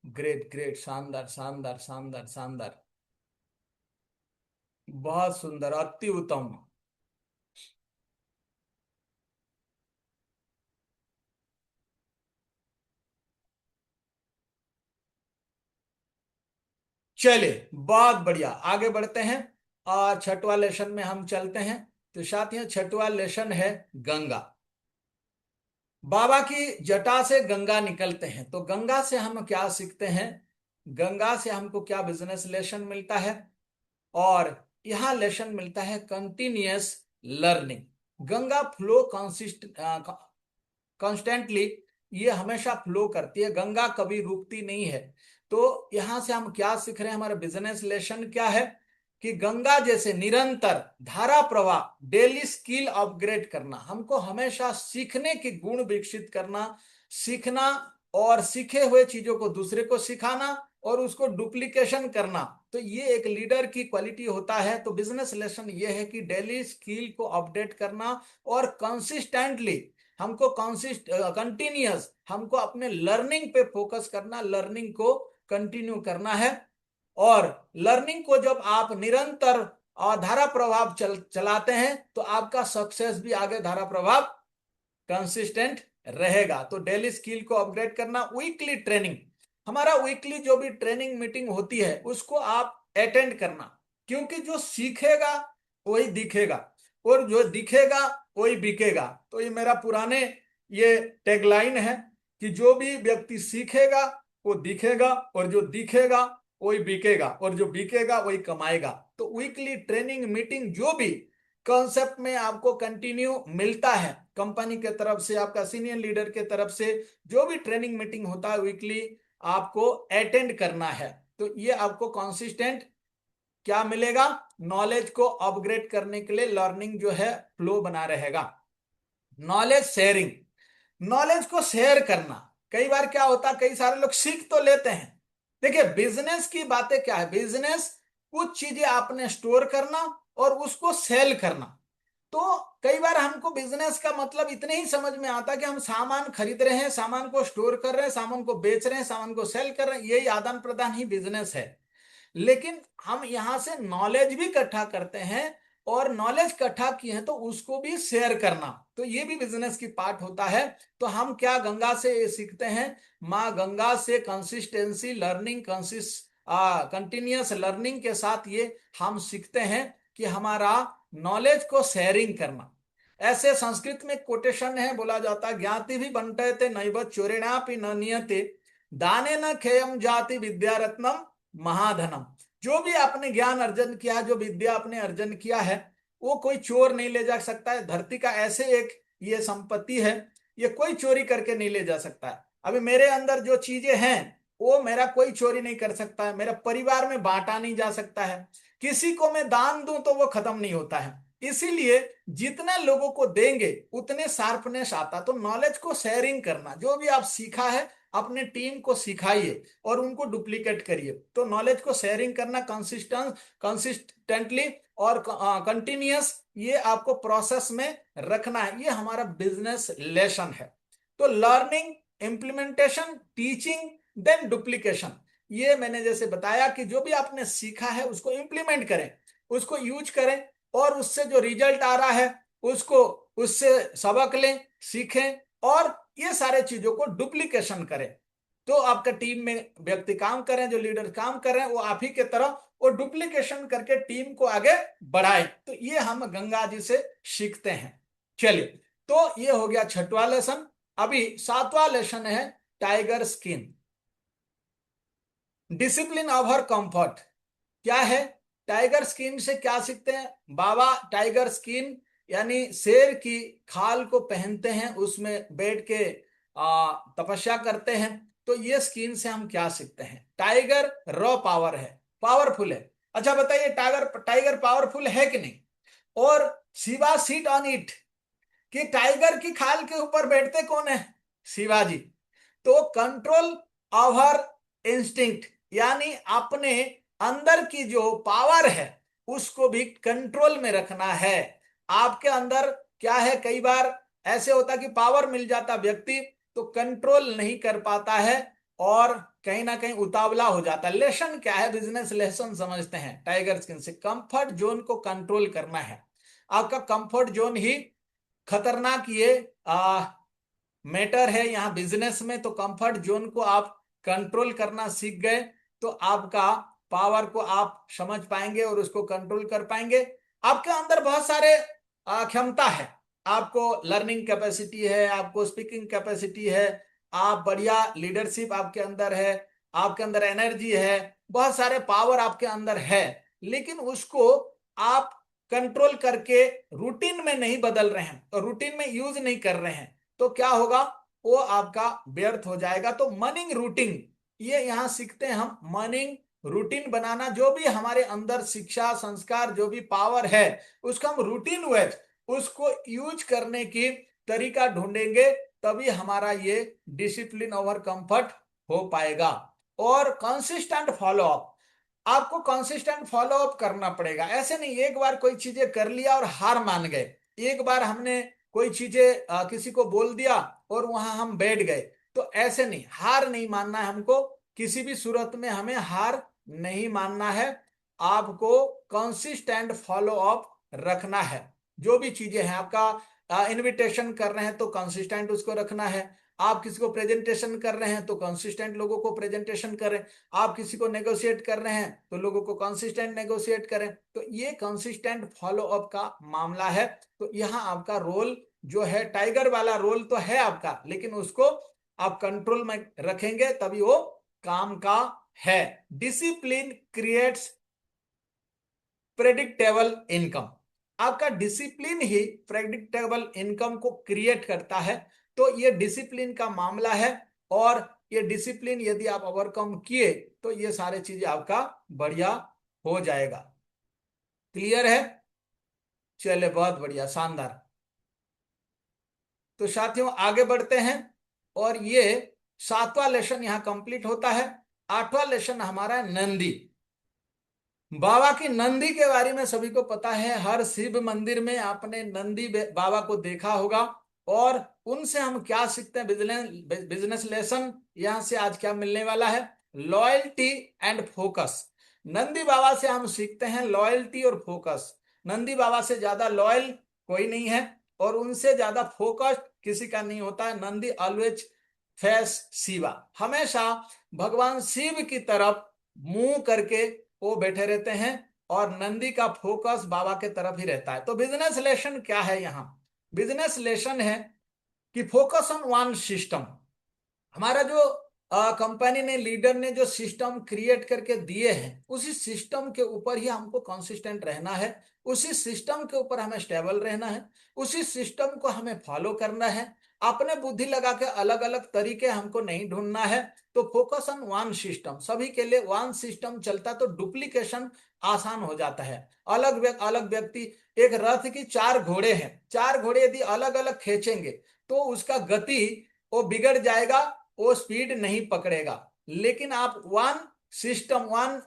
ग्रेट ग्रेट, शानदार शानदार शानदार शानदार, बहुत सुंदर, अति उत्तम। चलिए, बहुत बढ़िया, आगे बढ़ते हैं और छठवां लेसन में हम चलते हैं। तो साथियों, छठवां लेसन है गंगा। बाबा की जटा से गंगा निकलते हैं, तो गंगा से हम क्या सीखते हैं, गंगा से हमको क्या बिजनेस लेसन मिलता है। और यहाँ लेसन मिलता है continuous learning. Ganga flow consist constantly, ये हमेशा फ्लो करती है, गंगा कभी रुकती नहीं है। तो यहां से हम क्या सीख रहे हैं, हमारा बिजनेस लेसन क्या है कि गंगा जैसे निरंतर धारा प्रवाह, डेली स्किल अपग्रेड करना, हमको हमेशा सीखने के गुण विकसित करना, सीखना और सीखे हुए चीजों को दूसरे को सिखाना और उसको डुप्लीकेशन करना। तो ये एक लीडर की क्वालिटी होता है। तो बिजनेस लेसन ये है कि डेली स्किल को अपडेट करना और कंसिस्टेंटली हमको कंटिन्यूअस हमको अपने लर्निंग पे फोकस करना, लर्निंग को कंटिन्यू करना है। और लर्निंग को जब आप निरंतर और धारा प्रभाव चलाते हैं तो आपका सक्सेस भी आगे धारा प्रभाव कंसिस्टेंट रहेगा। तो डेली स्किल को अपग्रेड करना, वीकली ट्रेनिंग, हमारा वीकली जो भी ट्रेनिंग मीटिंग होती है उसको आप अटेंड करना, क्योंकि जो सीखेगा वही दिखेगा और जो दिखेगा वही बिकेगा। तो ये मेरा पुराने ये टैगलाइन है कि जो भी व्यक्ति सीखेगा वो दिखेगा और जो दिखेगा वही बिकेगा और जो बिकेगा वही कमाएगा। तो वीकली ट्रेनिंग मीटिंग जो भी कॉन्सेप्ट में आपको कंटिन्यू मिलता है कंपनी के तरफ से, आपका सीनियर लीडर के तरफ से, जो भी ट्रेनिंग मीटिंग होता है वीकली आपको अटेंड करना है। तो ये आपको कंसिस्टेंट क्या मिलेगा, नॉलेज को अपग्रेड करने के लिए लर्निंग जो है फ्लो बना रहेगा। नॉलेज शेयरिंग, नॉलेज को शेयर करना। कई बार क्या होता है, कई सारे लोग सीख तो लेते हैं। देखिए, बिजनेस की बातें क्या है, बिजनेस कुछ चीजें आपने स्टोर करना और उसको सेल करना। तो कई बार हमको बिजनेस का मतलब इतने ही समझ में आता है कि हम सामान खरीद रहे हैं, सामान को स्टोर कर रहे हैं, सामान को बेच रहे हैं, सामान को सेल कर रहे हैं, यही आदान प्रदान ही बिजनेस है। लेकिन हम यहां से नॉलेज भी इकट्ठा करते हैं और नॉलेज इकट्ठा किए हैं तो उसको भी शेयर करना, तो ये भी बिजनेस की पार्ट होता है। तो हम क्या गंगा से ये सीखते हैं, माँ गंगा से कंसिस्टेंसी लर्निंग, कंटिन्यूअस लर्निंग के साथ ये हम सीखते हैं कि हमारा नॉलेज को शेयरिंग करना। ऐसे संस्कृत में कोटेशन है, बोला जाता है, ज्ञाति भी बंटे थे नैव चोरिणापि न नियते, दाने न खेयम जाति विद्या रत्नम महाधनम। जो भी आपने ज्ञान अर्जन किया, जो विद्या आपने अर्जन किया है, वो कोई चोर नहीं ले जा सकता है। धरती का ऐसे एक ये संपत्ति है, ये कोई चोरी करके नहीं ले जा सकता है। अभी मेरे अंदर जो चीजें हैं वो मेरा कोई चोरी नहीं कर सकता है, मेरा परिवार में बांटा नहीं जा सकता है, किसी को मैं दान दूं तो वो खत्म नहीं होता है। इसीलिए जितने लोगों को देंगे उतने शार्पनेस आता। तो नॉलेज को शेयरिंग करना, जो भी आप सीखा है अपने टीम को सिखाइए और उनको डुप्लीकेट करिए। तो नॉलेज को शेयरिंग करना कंसिस्टेंटली और कंटिन्यूअस, ये आपको प्रोसेस में रखना है। ये हमारा बिजनेस लेसन है। तो learning, implementation, teaching, then duplication. ये मैंने जैसे बताया कि जो भी आपने सीखा है उसको इंप्लीमेंट करें, उसको यूज करें, और उससे जो रिजल्ट आ रहा है उसको, उससे सबक लें, सीखें, और ये सारे चीजों को डुप्लीकेशन करें। तो आपका टीम में व्यक्ति काम करें, जो लीडर काम कर रहे हैं वो आप ही के तरह वो डुप्लीकेशन करके टीम को आगे बढ़ाएं। तो ये हम गंगा जी से सीखते हैं। चलिए, तो ये हो गया छठवां लेसन। अभी सातवां लेसन है tiger skin, discipline over comfort. क्या है? टाइगर स्किन से क्या सीखते हैं बाबा? टाइगर स्किन यानी शेर की खाल को पहनते हैं, उसमें बैठ के तपस्या करते हैं। तो ये स्किन से हम क्या सीखते हैं? टाइगर रॉ पावर है, पावरफुल है। अच्छा बताइए, टाइगर टाइगर पावरफुल है कि नहीं? और शिवा सीट ऑन इट, कि टाइगर की खाल के ऊपर बैठते कौन है? शिवाजी। तो कंट्रोल ओवर इंस्टिंक्ट, यानी अपने अंदर की जो पावर है उसको भी कंट्रोल में रखना है। आपके अंदर क्या है, कई बार ऐसे होता कि पावर मिल जाता व्यक्ति तो कंट्रोल नहीं कर पाता है और कहीं ना कहीं उतावला हो जाता है। लेसन क्या है? बिजनेस लेसन समझते हैं टाइगर स्किन से। कंफर्ट जोन को कंट्रोल करना है। आपका कंफर्ट जोन ही खतरनाक ये मैटर है यहाँ बिजनेस में। तो कंफर्ट जोन को आप कंट्रोल करना सीख गए तो आपका पावर को आप समझ पाएंगे और उसको कंट्रोल कर पाएंगे। आपके अंदर बहुत सारे क्षमता है। आपको लर्निंग कैपेसिटी है, आपको स्पीकिंग कैपेसिटी है, आप बढ़िया लीडरशिप आपके अंदर है, आपके अंदर एनर्जी है, बहुत सारे पावर आपके अंदर है। लेकिन उसको आप कंट्रोल करके रूटीन में नहीं बदल रहे हैं और रूटीन में यूज नहीं कर रहे हैं, तो क्या होगा? वो आपका व्यर्थ हो जाएगा। तो मॉर्निंग रूटीन, ये यहां सीखते हैं हम। मॉर्निंग रूटीन बनाना, जो भी हमारे अंदर शिक्षा संस्कार जो भी पावर है उसको हम रूटीन वाइज उसको यूज करने की तरीका ढूंढेंगे, तभी हमारा ये डिसिप्लिन ओवर कंफर्ट हो पाएगा। और कंसिस्टेंट फॉलो अप, आपको कंसिस्टेंट फॉलो अप करना पड़ेगा। ऐसे नहीं एक बार कोई चीजें कर लिया और हार मान गए, एक बार हमने कोई चीजें किसी को बोल दिया और वहां हम बैठ गए, तो ऐसे नहीं, हार नहीं मानना है हमको। किसी भी सूरत में हमें हार नहीं मानना है। आपको कंसिस्टेंट फॉलो अप रखना है। जो भी चीजें हैं, आपका इनविटेशन कर रहे हैं तो कंसिस्टेंट उसको रखना है। आप किसी को प्रेजेंटेशन कर रहे हैं तो कंसिस्टेंट लोगों को प्रेजेंटेशन करें। आप किसी को नेगोशिएट कर रहे हैं तो लोगों को कंसिस्टेंट नेगोशिएट करें। तो ये कंसिस्टेंट फॉलो अप का मामला है। तो यहाँ आपका रोल जो है, टाइगर वाला रोल तो है आपका, लेकिन उसको आप कंट्रोल में रखेंगे तभी वो काम का है। डिसिप्लिन क्रिएट्स प्रेडिक्टेबल इनकम, आपका डिसिप्लिन ही प्रेडिक्टेबल इनकम को क्रिएट करता है। तो ये डिसिप्लिन का मामला है, और ये डिसिप्लिन यदि आप ओवरकम किए तो ये सारे चीजें आपका बढ़िया हो जाएगा। क्लियर है? चले, बहुत बढ़िया, शानदार। तो साथियों आगे बढ़ते हैं, और ये सातवां लेसन यहाँ कंप्लीट होता है। आठवां लेसन हमारा है नंदी। बाबा की नंदी के बारे में सभी को पता है, हर शिव मंदिर में आपने नंदी बाबा को देखा होगा। और उनसे हम क्या सीखते हैं? बिजनेस बिजनेस लेसन यहां से आज क्या मिलने वाला है? Loyalty and focus. Nandi Baba से हम सीखते हैं लॉयल्टी और फोकस। नंदी बाबा से ज्यादा लॉयल कोई नहीं है और उनसे ज्यादा फोकस किसी का नहीं होता है। नंदी ऑलवेज फेस शिवा, हमेशा भगवान शिव की तरफ मुंह करके वो बैठे रहते हैं, और नंदी का फोकस बाबा के तरफ ही रहता है। तो बिजनेस लेसन क्या है यहाँ? बिजनेस लेसन है कि फोकस ऑन वन सिस्टम। हमारा जो कंपनी ने, लीडर ने जो सिस्टम क्रिएट करके दिए हैं, उसी सिस्टम के ऊपर ही हमको कंसिस्टेंट रहना है। उसी सिस्टम के ऊपर हमें स्टेबल रहना है। उसी सिस्टम को हमें फॉलो करना है। अपने बुद्धि लगा के अलग अलग तरीके हमको नहीं ढूंढना है। तो फोकस ऑन वन सिस्टम, सभी के लिए वन सिस्टम चलता, तो डुप्लीकेशन आसान हो जाता है। अलग व्यक्ति, एक रथ की चार घोड़े हैं, चार घोड़े यदि अलग अलग खींचेंगे तो उसका गति वो बिगड़ जाएगा, वो स्पीड नहीं पकड़ेगा। लेकिन आप वन सिस्टम, वन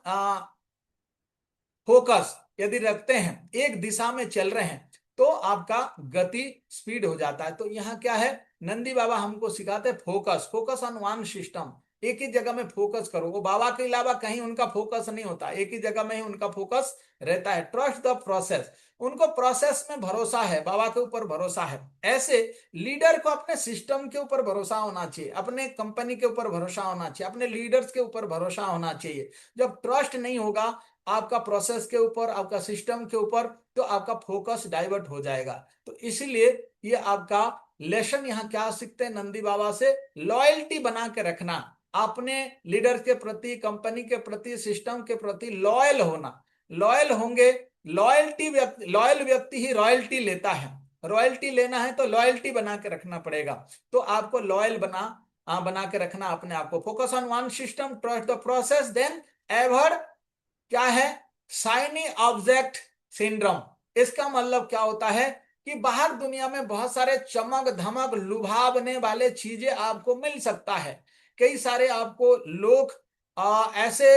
फोकस यदि रखते हैं, एक दिशा में चल रहे हैं, तो आपका गति स्पीड हो जाता है। तो यहाँ क्या है, नंदी बाबा हमको सिखाते हैं focus, focus on one system. एक ही जगह में फोकस करो। वो बाबा के अलावा कहीं उनका फोकस नहीं होता, एक ही जगह में ही उनका फोकस रहता है। ट्रस्ट द प्रोसेस, उनको प्रोसेस में भरोसा है, बाबा के ऊपर भरोसा है। ऐसे लीडर को अपने सिस्टम के ऊपर भरोसा होना चाहिए, अपने कंपनी के ऊपर भरोसा होना चाहिए, अपने लीडर्स के ऊपर भरोसा होना चाहिए। जब ट्रस्ट नहीं होगा आपका प्रोसेस के ऊपर, आपका सिस्टम के ऊपर, तो आपका फोकस डाइवर्ट हो जाएगा। तो इसीलिए ये आपका लेसन यहाँ क्या सीखते हैं नंदी बाबा से, लॉयल्टी बना के रखना, अपने लीडर के प्रति, कंपनी के प्रति, सिस्टम के प्रति लॉयल होना। लॉयल होंगे, लॉयल व्यक्ति ही रॉयल्टी लेता है। रॉयल्टी लेना है तो लॉयल्टी बना के रखना पड़ेगा। तो आपको लॉयल बना के रखना अपने आप को। Focus on one system, trust the process, then avoid क्या है, शाइनी ऑब्जेक्ट सिंड्रोम। इसका मतलब क्या होता है कि बाहर दुनिया में बहुत सारे चमक धमक लुभावने वाले चीजें आपको मिल सकता है। कई सारे आपको लोग ऐसे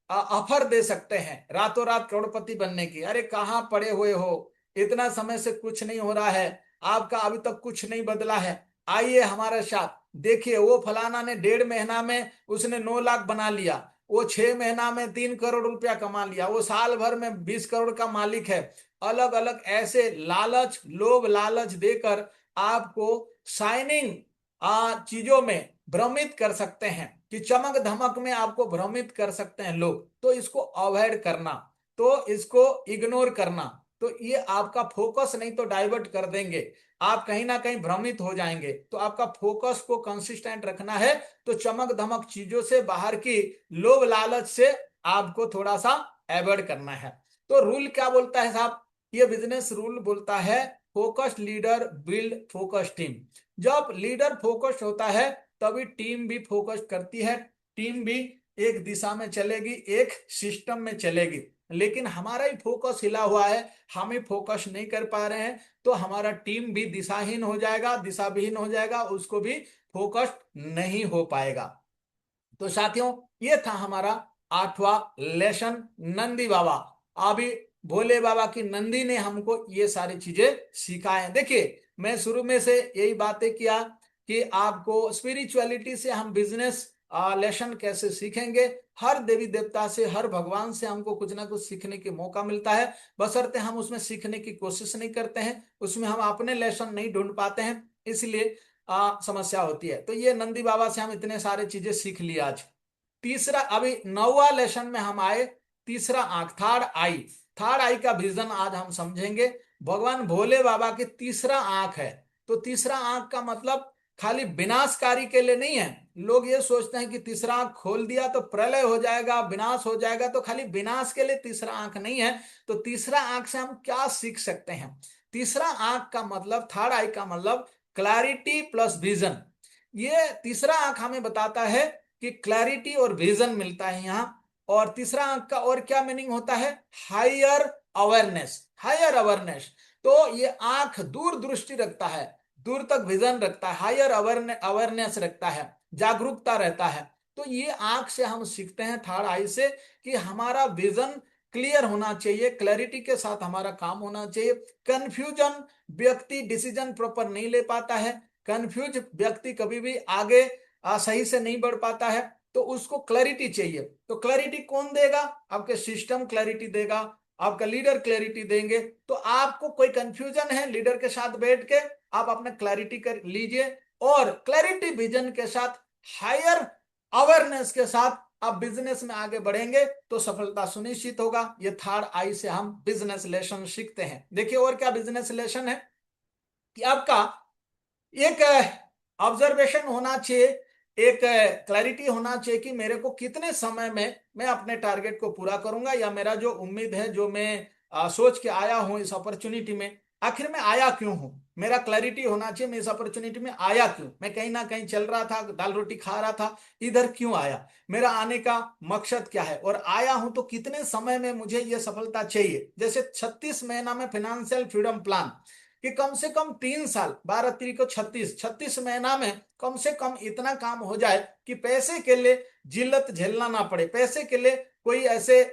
ऑफर दे सकते हैं रातों रात करोड़पति बनने की। अरे कहाँ पड़े हुए हो, इतना समय से कुछ नहीं हो रहा है, आपका अभी तक कुछ नहीं बदला है, आइए हमारे साथ। देखिए वो फलाना ने 1.5 महीना में उसने 9 लाख बना लिया, वो 6 महीना में 3 करोड़ रुपया कमा लिया, वो साल भर में 20 करोड़ का मालिक है। अलग अलग ऐसे लालच, लोभ लालच देकर आपको शाइनिंग चीजों में भ्रमित कर सकते हैं, कि चमक धमक में आपको भ्रमित कर सकते हैं लोग। तो इसको अवॉइड करना, तो इसको इग्नोर करना। तो ये आपका फोकस नहीं तो डाइवर्ट कर देंगे, आप कहीं ना कहीं भ्रमित हो जाएंगे। तो आपका फोकस को कंसिस्टेंट रखना है। तो चमक धमक चीजों से, बाहर की लोभ लालच से आपको थोड़ा सा अवॉइड करना है। तो रूल क्या बोलता है साहब, ये बिजनेस रूल बोलता है, focused leader build focus team. जब लीडर फोकस्ड होता है तभी टीम भी फोकस करती है, टीम भी एक दिशा में चलेगी, एक सिस्टम में चलेगी। लेकिन हमारा ही फोकस हिला हुआ है, हम ही फोकस नहीं कर पा रहे हैं, तो हमारा टीम भी दिशाहीन हो जाएगा, दिशाविहीन हो जाएगा, उसको भी फोकस नहीं हो पाएगा। तो साथियों ये था हमारा 8वां लेसन, नंदी बाबा। अभी भोले बाबा की नंदी ने हमको ये सारी चीजें सिखाए। देखिए मैं शुरू में से यही बातें किया कि आपको स्पिरिचुअलिटी से हम बिजनेस लेसन कैसे सीखेंगे। हर देवी देवता से, हर भगवान से हमको कुछ ना कुछ सीखने के मौका मिलता है, बशर्ते हम उसमें सीखने की कोशिश नहीं करते हैं, उसमें हम अपने लेसन नहीं ढूंढ पाते हैं, इसलिए समस्या होती है। तो ये नंदी बाबा से हम इतने सारे चीजें सीख लिए आज। तीसरा, अभी 9वां लेसन में हम आए, तीसरा आंख, थर्ड आई। थर्ड आई का विजन आज हम समझेंगे। भगवान भोले बाबा की तीसरा आंख है। तो तीसरा आंख का मतलब खाली विनाशकारी के लिए नहीं है। लोग ये सोचते हैं कि तीसरा आंख खोल दिया तो प्रलय हो जाएगा, विनाश हो जाएगा, तो खाली विनाश के लिए तीसरा आंख नहीं है। तो तीसरा आंख से हम क्या सीख सकते हैं। तीसरा आंख का मतलब, थर्ड आई का मतलब क्लैरिटी प्लस विजन। ये तीसरा आंख हमें बताता है कि क्लैरिटी और विजन मिलता है यहाँ। और तीसरा अंक का और क्या मीनिंग होता है, हायर अवेयरनेस, हायर अवेयरनेस। तो ये आंख दूर दृष्टि रखता है, दूर तक विजन रखता है, हायर अवेयरनेस रखता है, जागरूकता रहता है। तो ये आंख से हम सीखते हैं, थर्ड आई से, कि हमारा विजन क्लियर होना चाहिए, क्लैरिटी के साथ हमारा काम होना चाहिए। कंफ्यूजन व्यक्ति डिसीजन प्रॉपर नहीं ले पाता है, कंफ्यूज व्यक्ति कभी भी आगे सही से नहीं बढ़ पाता है। तो उसको क्लैरिटी चाहिए। तो क्लैरिटी कौन देगा, आपके सिस्टम क्लैरिटी देगा, आपका लीडर क्लैरिटी देंगे। तो आपको कोई कंफ्यूजन है, लीडर के साथ बैठ के आप अपना क्लैरिटी कर लीजिए, और क्लैरिटी विजन के साथ, हायर अवेयरनेस के साथ आप बिजनेस में आगे बढ़ेंगे तो सफलता सुनिश्चित होगा। ये थर्ड आई से हम बिजनेस लेसन सीखते हैं। देखिए और क्या बिजनेस लेसन है, कि आपका एक ऑब्जर्वेशन होना चाहिए, एक क्लैरिटी होना चाहिए कि मेरे को कितने समय में मैं अपने टारगेट को पूरा करूंगा, या मेरा जो उम्मीद है, जो मैं सोच के आया हूं इस अपॉर्चुनिटी में, आखिर में आया क्यों हूं, मेरा क्लैरिटी होना चाहिए, मैं इस अपॉर्चुनिटी में आया क्यों, मैं कहीं ना कहीं चल रहा था, दाल रोटी खा रहा था, इधर क्यों आया, मेरा आने का मकसद क्या है, और आया हूं तो कितने समय में मुझे ये सफलता चाहिए। जैसे 36 महीना में फाइनेंशियल फ्रीडम प्लान, कि कम से कम 3 साल, 12 को 36 महीना में कम से कम इतना काम हो जाए कि पैसे के लिए जिल्लत झेलना ना पड़े, पैसे के लिए कोई ऐसे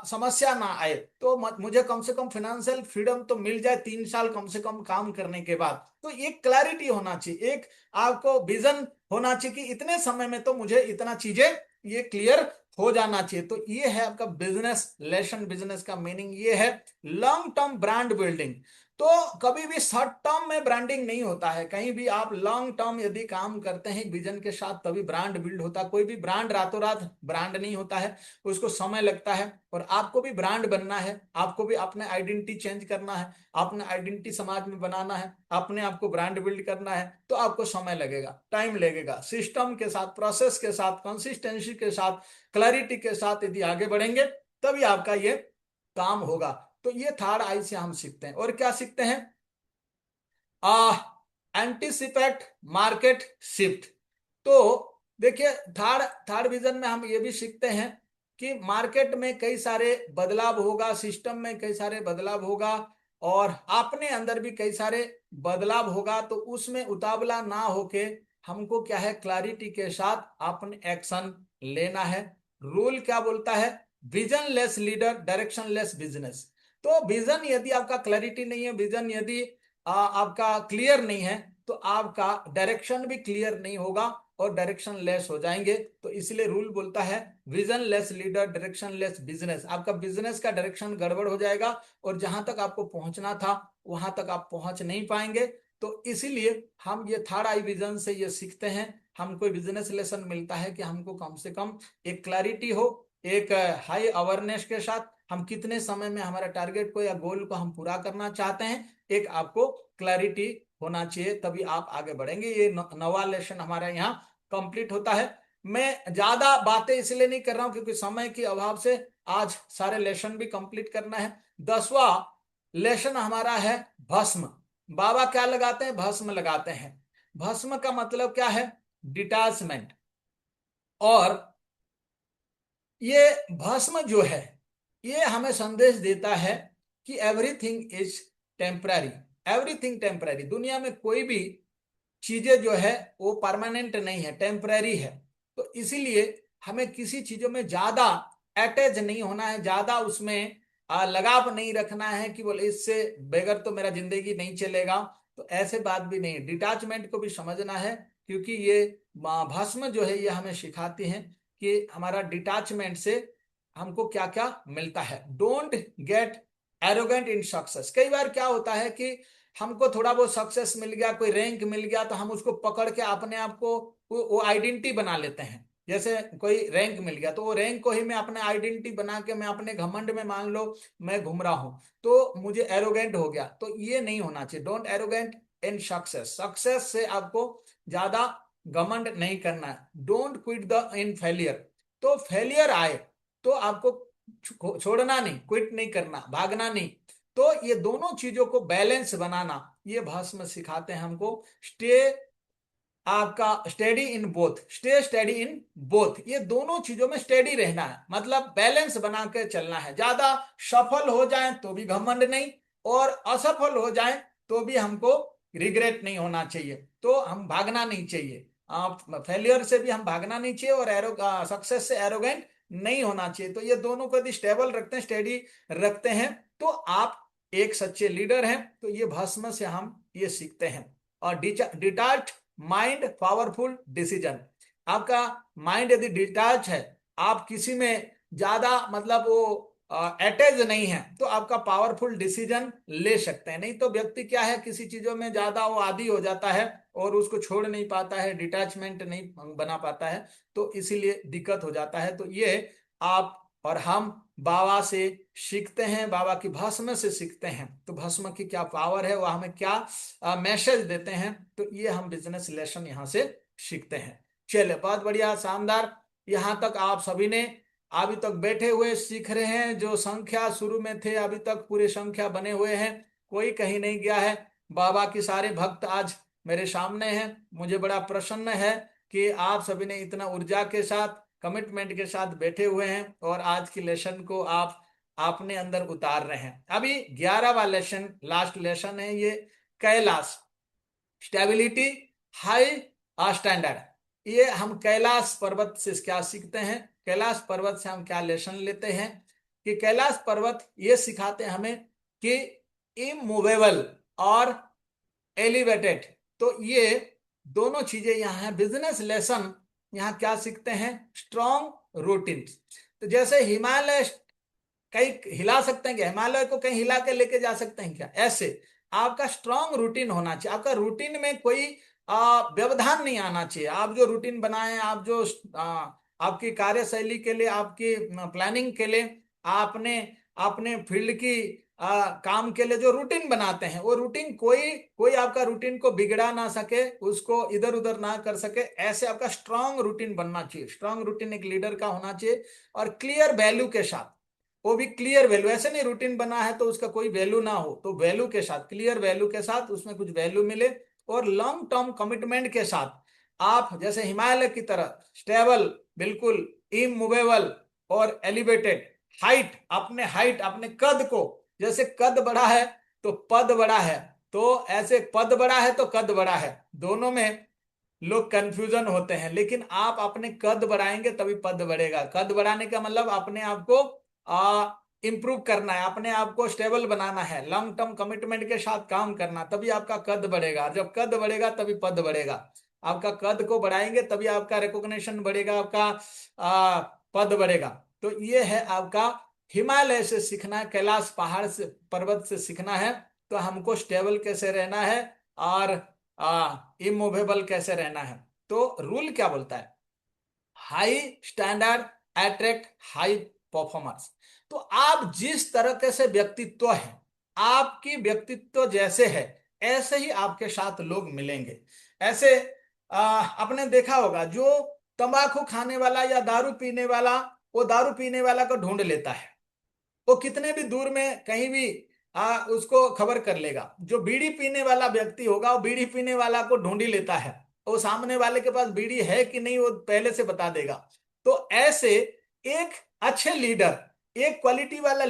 समस्या ना आए। तो मुझे कम से कम फाइनेंशियल फ्रीडम तो मिल जाए 3 साल कम से कम काम करने के बाद। तो एक क्लैरिटी होना चाहिए, एक आपको विजन होना चाहिए कि इतने समय में तो मुझे इतना चीजें ये क्लियर हो जाना चाहिए। तो ये है आपका बिजनेस लेसन, बिजनेस का मीनिंग ये है लॉन्ग टर्म ब्रांड बिल्डिंग। तो कभी भी शॉर्ट टर्म में ब्रांडिंग नहीं होता है, कहीं भी आप लॉन्ग टर्म यदि काम करते हैं विजन के साथ तभी ब्रांड बिल्ड होता है। कोई भी ब्रांड रातों रात ब्रांड नहीं होता है, उसको समय लगता है। और आपको भी ब्रांड बनना है, आपको भी अपने आइडेंटिटी चेंज करना है, अपने आइडेंटिटी समाज में बनाना है, अपने आप को ब्रांड बिल्ड करना है, तो आपको समय लगेगा, टाइम लगेगा। सिस्टम के साथ, प्रोसेस के साथ, कंसिस्टेंसी के साथ, क्लैरिटी के साथ यदि आगे बढ़ेंगे तभी आपका ये काम होगा। तो ये थर्ड आई से हम सीखते हैं। और क्या सीखते हैं? आ एंटीसिपेट मार्केट शिफ्ट। तो देखिए थर्ड थर्ड विजन में हम ये भी सीखते हैं कि मार्केट में कई सारे बदलाव होगा, सिस्टम में कई सारे बदलाव होगा, और अपने अंदर भी कई सारे बदलाव होगा। तो उसमें उतावला ना होके हमको क्या है, क्लैरिटी के साथ अपने एक्शन लेना है। रूल क्या बोलता है? Vision less leader, direction less business. तो विजन यदि आपका क्लैरिटी नहीं है, विजन यदि आपका क्लियर नहीं है, तो आपका डायरेक्शन भी क्लियर नहीं होगा और डायरेक्शन लेस हो जाएंगे। तो इसलिए रूल बोलता है vision less leader, direction less business. आपका बिजनेस का डायरेक्शन गड़बड़ हो जाएगा और जहां तक आपको पहुंचना था वहां तक आप पहुंच नहीं पाएंगे। तो इसीलिए हम ये थर्ड आई विजन से ये सीखते हैं, हमको बिजनेस लेसन मिलता है कि हमको कम से कम एक क्लैरिटी हो, एक हाई अवेयरनेस के साथ हम कितने समय में हमारे टारगेट को या गोल को हम पूरा करना चाहते हैं, एक आपको क्लैरिटी होना चाहिए, तभी आप आगे बढ़ेंगे। ये नवा लेसन हमारा यहाँ कंप्लीट होता है। मैं ज्यादा बातें इसलिए नहीं कर रहा हूं क्योंकि समय के अभाव से आज सारे लेसन भी कंप्लीट करना है। 10वां लेसन हमारा है भस्म। बाबा क्या लगाते हैं? भस्म लगाते हैं। भस्म का मतलब क्या है? डिटैचमेंट। और ये भस्म जो है ये हमें संदेश देता है कि everything is temporary. Everything temporary, दुनिया में कोई भी चीजें जो है वो परमानेंट नहीं है, टेम्पररी है। तो इसीलिए हमें किसी चीजों में ज्यादा अटैच नहीं होना है, ज्यादा उसमें लगाव नहीं रखना है कि बोले इससे बगैर तो मेरा जिंदगी नहीं चलेगा। तो ऐसे बात भी नहीं, डिटैचमेंट को भी समझना है, क्योंकि ये भस्म जो है ये हमें सिखाती है कि हमारा डिटैचमेंट से हमको क्या क्या मिलता है। Don't get arrogant in success. कई बार क्या होता है कि हमको थोड़ा बहुत सक्सेस मिल गया, कोई रैंक मिल गया, तो हम उसको पकड़ के अपने आप को वो आइडेंटिटी बना लेते हैं। जैसे कोई रैंक मिल गया तो वो रैंक को ही मैं अपने आइडेंटिटी बना के मैं अपने घमंड में मान लो मैं घूम रहा हूं, तो मुझे एरोगेंट हो गया। तो ये नहीं होना चाहिए। Don't arrogant in success. Success से आपको ज्यादा घमंड नहीं करना है। Don't quit the in failure. तो फेलियर आए तो आपको छोड़ना नहीं, क्विट नहीं करना, भागना नहीं। तो ये दोनों चीजों को बैलेंस बनाना ये भस्म सिखाते हैं हमको। स्टे आपका steady in both, stay steady in both, ये दोनों चीजों में स्टेडी रहना है, मतलब बैलेंस बना के चलना है। ज्यादा सफल हो जाए तो भी घमंड नहीं, और असफल हो जाए तो भी हमको रिग्रेट नहीं होना चाहिए। तो हम भागना नहीं चाहिए, फेलियर से भी हम भागना नहीं चाहिए, और सक्सेस से एरोगेंट नहीं होना चाहिए। तो ये दोनों को यदि स्टेबल रखते हैं, स्टेडी रखते हैं, तो आप एक सच्चे लीडर हैं। तो ये भस्म से हम ये सीखते हैं। और डिटैच माइंड, पावरफुल डिसीजन। आपका माइंड यदि डिटैच है, आप किसी में ज्यादा मतलब वो अटैच नहीं है, तो आपका पावरफुल डिसीजन ले सकते हैं। नहीं तो व्यक्ति क्या है, किसी चीजों में ज्यादा वो आदी हो जाता है और उसको छोड़ नहीं पाता है, डिटैचमेंट नहीं बना पाता है, तो इसीलिए दिक्कत हो जाता है। तो ये आप और हम बाबा से सीखते हैं, बाबा की भस्म से सीखते हैं। तो भस्म की क्या पावर है, वो हमें क्या मैसेज देते हैं, तो ये हम बिजनेस लेसन यहाँ से सीखते हैं। चलिए बहुत बढ़िया, शानदार। यहाँ तक आप सभी ने अभी तक बैठे हुए सीख रहे हैं, जो संख्या शुरू में थे अभी तक पूरे संख्या बने हुए हैं। कोई कहीं नहीं गया है। बाबा की सारे भक्त आज मेरे सामने हैं। मुझे बड़ा प्रसन्न है कि आप सभी ने इतना ऊर्जा के साथ, कमिटमेंट के साथ बैठे हुए हैं और आज की लेसन को आप अपने अंदर उतार रहे हैं। अभी 11वां लेसन, लास्ट लेसन है ये, कैलाश, स्टेबिलिटी, हाई स्टैंडर्ड। ये हम कैलाश पर्वत से क्या सीखते हैं, कैलाश पर्वत से हम क्या लेसन लेते हैं कि कैलाश पर्वत ये सिखाते हैं हमें कि इमूवेबल और एलिवेटेड। तो ये दोनों चीजें यहाँ है। बिजनेस लेसन यहाँ क्या सीखते हैं, स्ट्रॉन्ग रूटीन। तो जैसे हिमालय कहीं हिला सकते हैं क्या, हिमालय को कहीं हिला के लेके जा सकते हैं क्या, ऐसे आपका स्ट्रॉन्ग रूटीन होना चाहिए। आपका रूटीन में कोई व्यवधान नहीं आना चाहिए। आप जो रूटीन बनाए, आप जो आपकी कार्यशैली के लिए, आपकी प्लानिंग के लिए, आपने अपने फील्ड की काम के लिए जो रूटीन बनाते हैं, वो रूटीन कोई कोई आपका रूटीन को बिगड़ा ना सके, उसको इधर उधर ना कर सके, ऐसे आपका स्ट्रॉन्ग रूटीन बनना चाहिए। स्ट्रॉन्ग रूटीन एक लीडर का होना चाहिए और क्लियर वैल्यू के साथ, वो भी क्लियर वैल्यू। ऐसे नहीं रूटीन बना है तो उसका कोई वैल्यू ना हो, तो वैल्यू के साथ, क्लियर वैल्यू के साथ उसमें कुछ वैल्यू मिले और लॉन्ग टर्म कमिटमेंट के साथ आप जैसे हिमालय की तरह स्टेबल, बिल्कुल इमूवेबल और एलिवेटेड। हाइट अपने कद को, जैसे कद बड़ा है तो पद बड़ा है, तो ऐसे पद बड़ा है तो कद बड़ा है, दोनों में लोग कंफ्यूजन होते हैं। लेकिन आप अपने कद बढ़ाएंगे तभी पद बढ़ेगा। कद बढ़ाने का मतलब अपने आप को इंप्रूव करना है, अपने आप को स्टेबल बनाना है, लॉन्ग टर्म कमिटमेंट के साथ काम करना, तभी आपका कद बढ़ेगा। जब कद बढ़ेगा तभी पद बढ़ेगा। आपका कद को बढ़ाएंगे तभी आपका रिकॉग्निशन बढ़ेगा, आपका पद बढ़ेगा। तो ये है आपका हिमालय से सीखना है, कैलाश पहाड़ से, पर्वत से सीखना है। तो हमको स्टेबल कैसे रहना है और इमूवेबल कैसे रहना है। तो रूल क्या बोलता है, high standard attract high performers. तो आप जिस तरह से व्यक्तित्व है, आपकी व्यक्तित्व जैसे है, ऐसे ही आपके साथ लोग मिलेंगे। ऐसे आपने देखा होगा जो तंबाकू खाने वाला या दारू पीने वाला, वो दारू पीने वाला को ढूंढ लेता है। वो कितने भी दूर में कहीं भी उसको खबर कर लेगा। जो बीड़ी पीने वाला व्यक्ति होगा वो बीड़ी पीने वाला को ढूंढ ही लेता है, वो सामने वाले के पास बीड़ी है कि नहीं वो पहले से बता देगा। तो ऐसे एक अच्छे लीडर, एक क्वालिटी वाला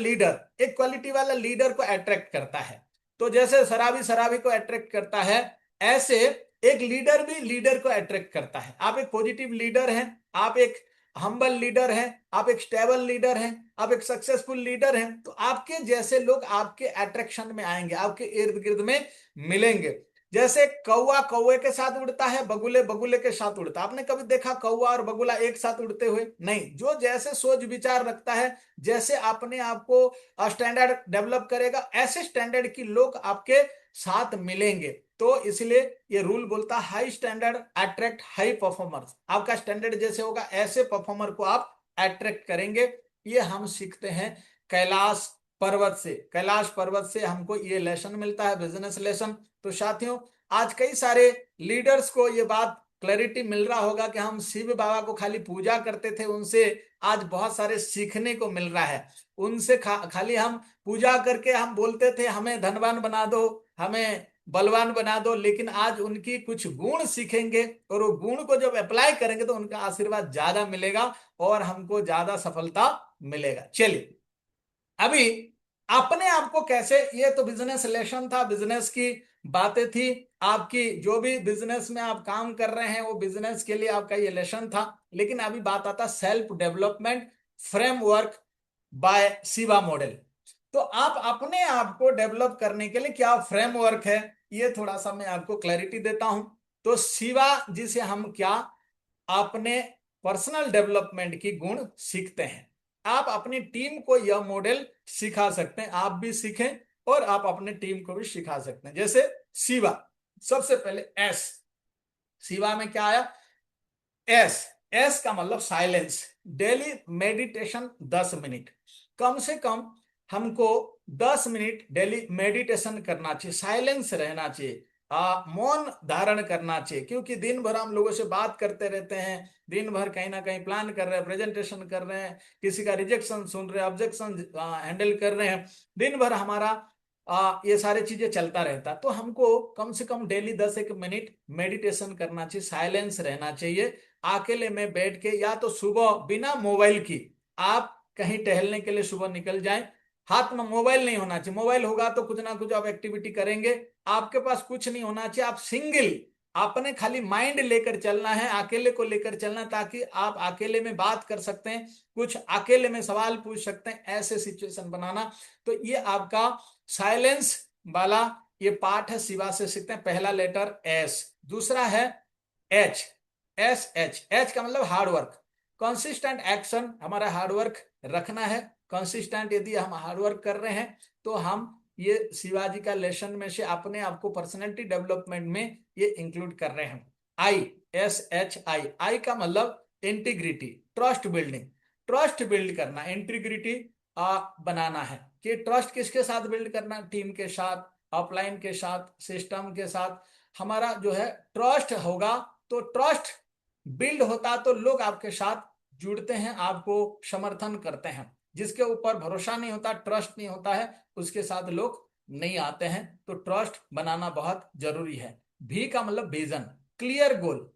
लीडर को अट्रैक्ट करता है। तो जैसे शराबी शराबी को अट्रैक्ट करता है, ऐसे एक लीडर भी लीडर को अट्रैक्ट करता है। आप एक पॉजिटिव लीडर हैं, आप एक हम्बल लीडर हैं, आप एक स्टेबल लीडर हैं, आप एक सक्सेसफुल लीडर हैं, तो आपके जैसे लोग आपके अट्रैक्शन में आएंगे, आपके इर्द गिर्द में मिलेंगे। जैसे कौवा कौवे के साथ उड़ता है, बगुले बगुले के साथ उड़ता है। आपने कभी देखा कौवा और बगुला एक साथ उड़ते हुए? नहीं। जो जैसे सोच विचार रखता है, जैसे अपने आप को स्टैंडर्ड डेवलप करेगा, ऐसे स्टैंडर्ड की लोग आपके साथ मिलेंगे। तो इसलिए ये रूल बोलता है high standard attract high performers. आपका स्टैंडर्ड जैसे होगा ऐसे परफॉर्मर को आप अट्रैक्ट करेंगे। ये हम सीखते हैं कैलाश पर्वत से। कैलाश पर्वत से हमको ये लेसन मिलता है, बिजनेस लेसन। तो साथियों, आज कई सारे लीडर्स को ये बात क्लैरिटी मिल रहा होगा कि हम शिव बाबा को खाली पूजा करते थे, उनसे आज बहुत सारे सीखने को मिल रहा है। उनसे खाली हम पूजा करके हम बोलते थे हमें धनवान बना दो, हमें बलवान बना दो, लेकिन आज उनकी कुछ गुण सीखेंगे और वो गुण को जब अप्लाई करेंगे तो उनका आशीर्वाद ज्यादा मिलेगा और हमको ज्यादा सफलता मिलेगा। चलिए, अभी अपने आप को कैसे, ये तो बिजनेस लेसन था, बिजनेस की बातें थी। आपकी जो भी बिजनेस में आप काम कर रहे हैं वो बिजनेस के लिए आपका ये लेसन था। लेकिन अभी बात आता self development framework by Shiva model. तो आप अपने आप को डेवलप करने के लिए क्या फ्रेमवर्क है, ये थोड़ा सा मैं आपको क्लैरिटी देता हूं। तो शिवा जी से हम क्या अपने पर्सनल डेवलपमेंट की गुण सीखते हैं। आप अपनी टीम को यह मॉडल सिखा सकते हैं, आप भी सीखें और आप अपने टीम को भी सिखा सकते हैं। जैसे शिवा, सबसे पहले एस, शिवा में क्या आया, एस। एस का मतलब साइलेंस। डेली मेडिटेशन 10 मिनट, कम से कम हमको 10 मिनट डेली मेडिटेशन करना चाहिए, साइलेंस रहना चाहिए, मौन धारण करना चाहिए। क्योंकि दिन भर हम लोगों से बात करते रहते हैं, दिन भर कहीं ना कहीं प्लान कर रहे हैं, प्रेजेंटेशन कर रहे हैं, किसी का रिजेक्शन सुन रहे हैं, ऑब्जेक्शन हैंडल कर रहे हैं। दिन भर हमारा ये सारी चीजें चलता रहता, तो हमको कम से कम डेली 10 एक मिनट मेडिटेशन करना चाहिए, साइलेंस रहना चाहिए, अकेले में बैठ के, या तो सुबह बिना मोबाइल की आप कहीं टहलने के लिए सुबह निकल जाएं। हाथ में मोबाइल नहीं होना चाहिए, मोबाइल होगा तो कुछ ना कुछ आप एक्टिविटी करेंगे, आपके पास कुछ नहीं होना चाहिए, आप सिंगल, आपने खाली माइंड लेकर चलना है, अकेले को लेकर चलना, ताकि आप अकेले में बात कर सकते हैं, कुछ अकेले में सवाल पूछ सकते हैं, ऐसे सिचुएशन बनाना। तो ये आपका साइलेंस वाला ये पार्ट है, शिवा से सीखते हैं। पहला लेटर एस, दूसरा है एच, एस एच, एच का मतलब हार्ड वर्क, कंसिस्टेंट एक्शन, हमारा हार्ड वर्क रखना है, कंसिस्टेंट यदि हम हार्ड वर्क कर रहे हैं तो हम ये शिवाजी का लेसन में से अपने आप को पर्सनैलिटी डेवलपमेंट में ये इंक्लूड कर रहे हैं। आई, एस एच आई, आई का मतलब integrity, trust building, trust build करना, इंटीग्रिटी बनाना है। कि ट्रस्ट किसके साथ बिल्ड करना, टीम के साथ, अपलाइन के साथ, सिस्टम के साथ, हमारा जो है ट्रस्ट होगा, तो ट्रस्ट बिल्ड होता तो लोग आपके साथ जुड़ते हैं, आपको समर्थन करते हैं। जिसके ऊपर भरोसा नहीं होता, ट्रस्ट नहीं होता है, उसके साथ लोग नहीं आते हैं, तो ट्रस्ट बनाना बहुत जरूरी है। भी का मतलब विजन, क्लियर गोल,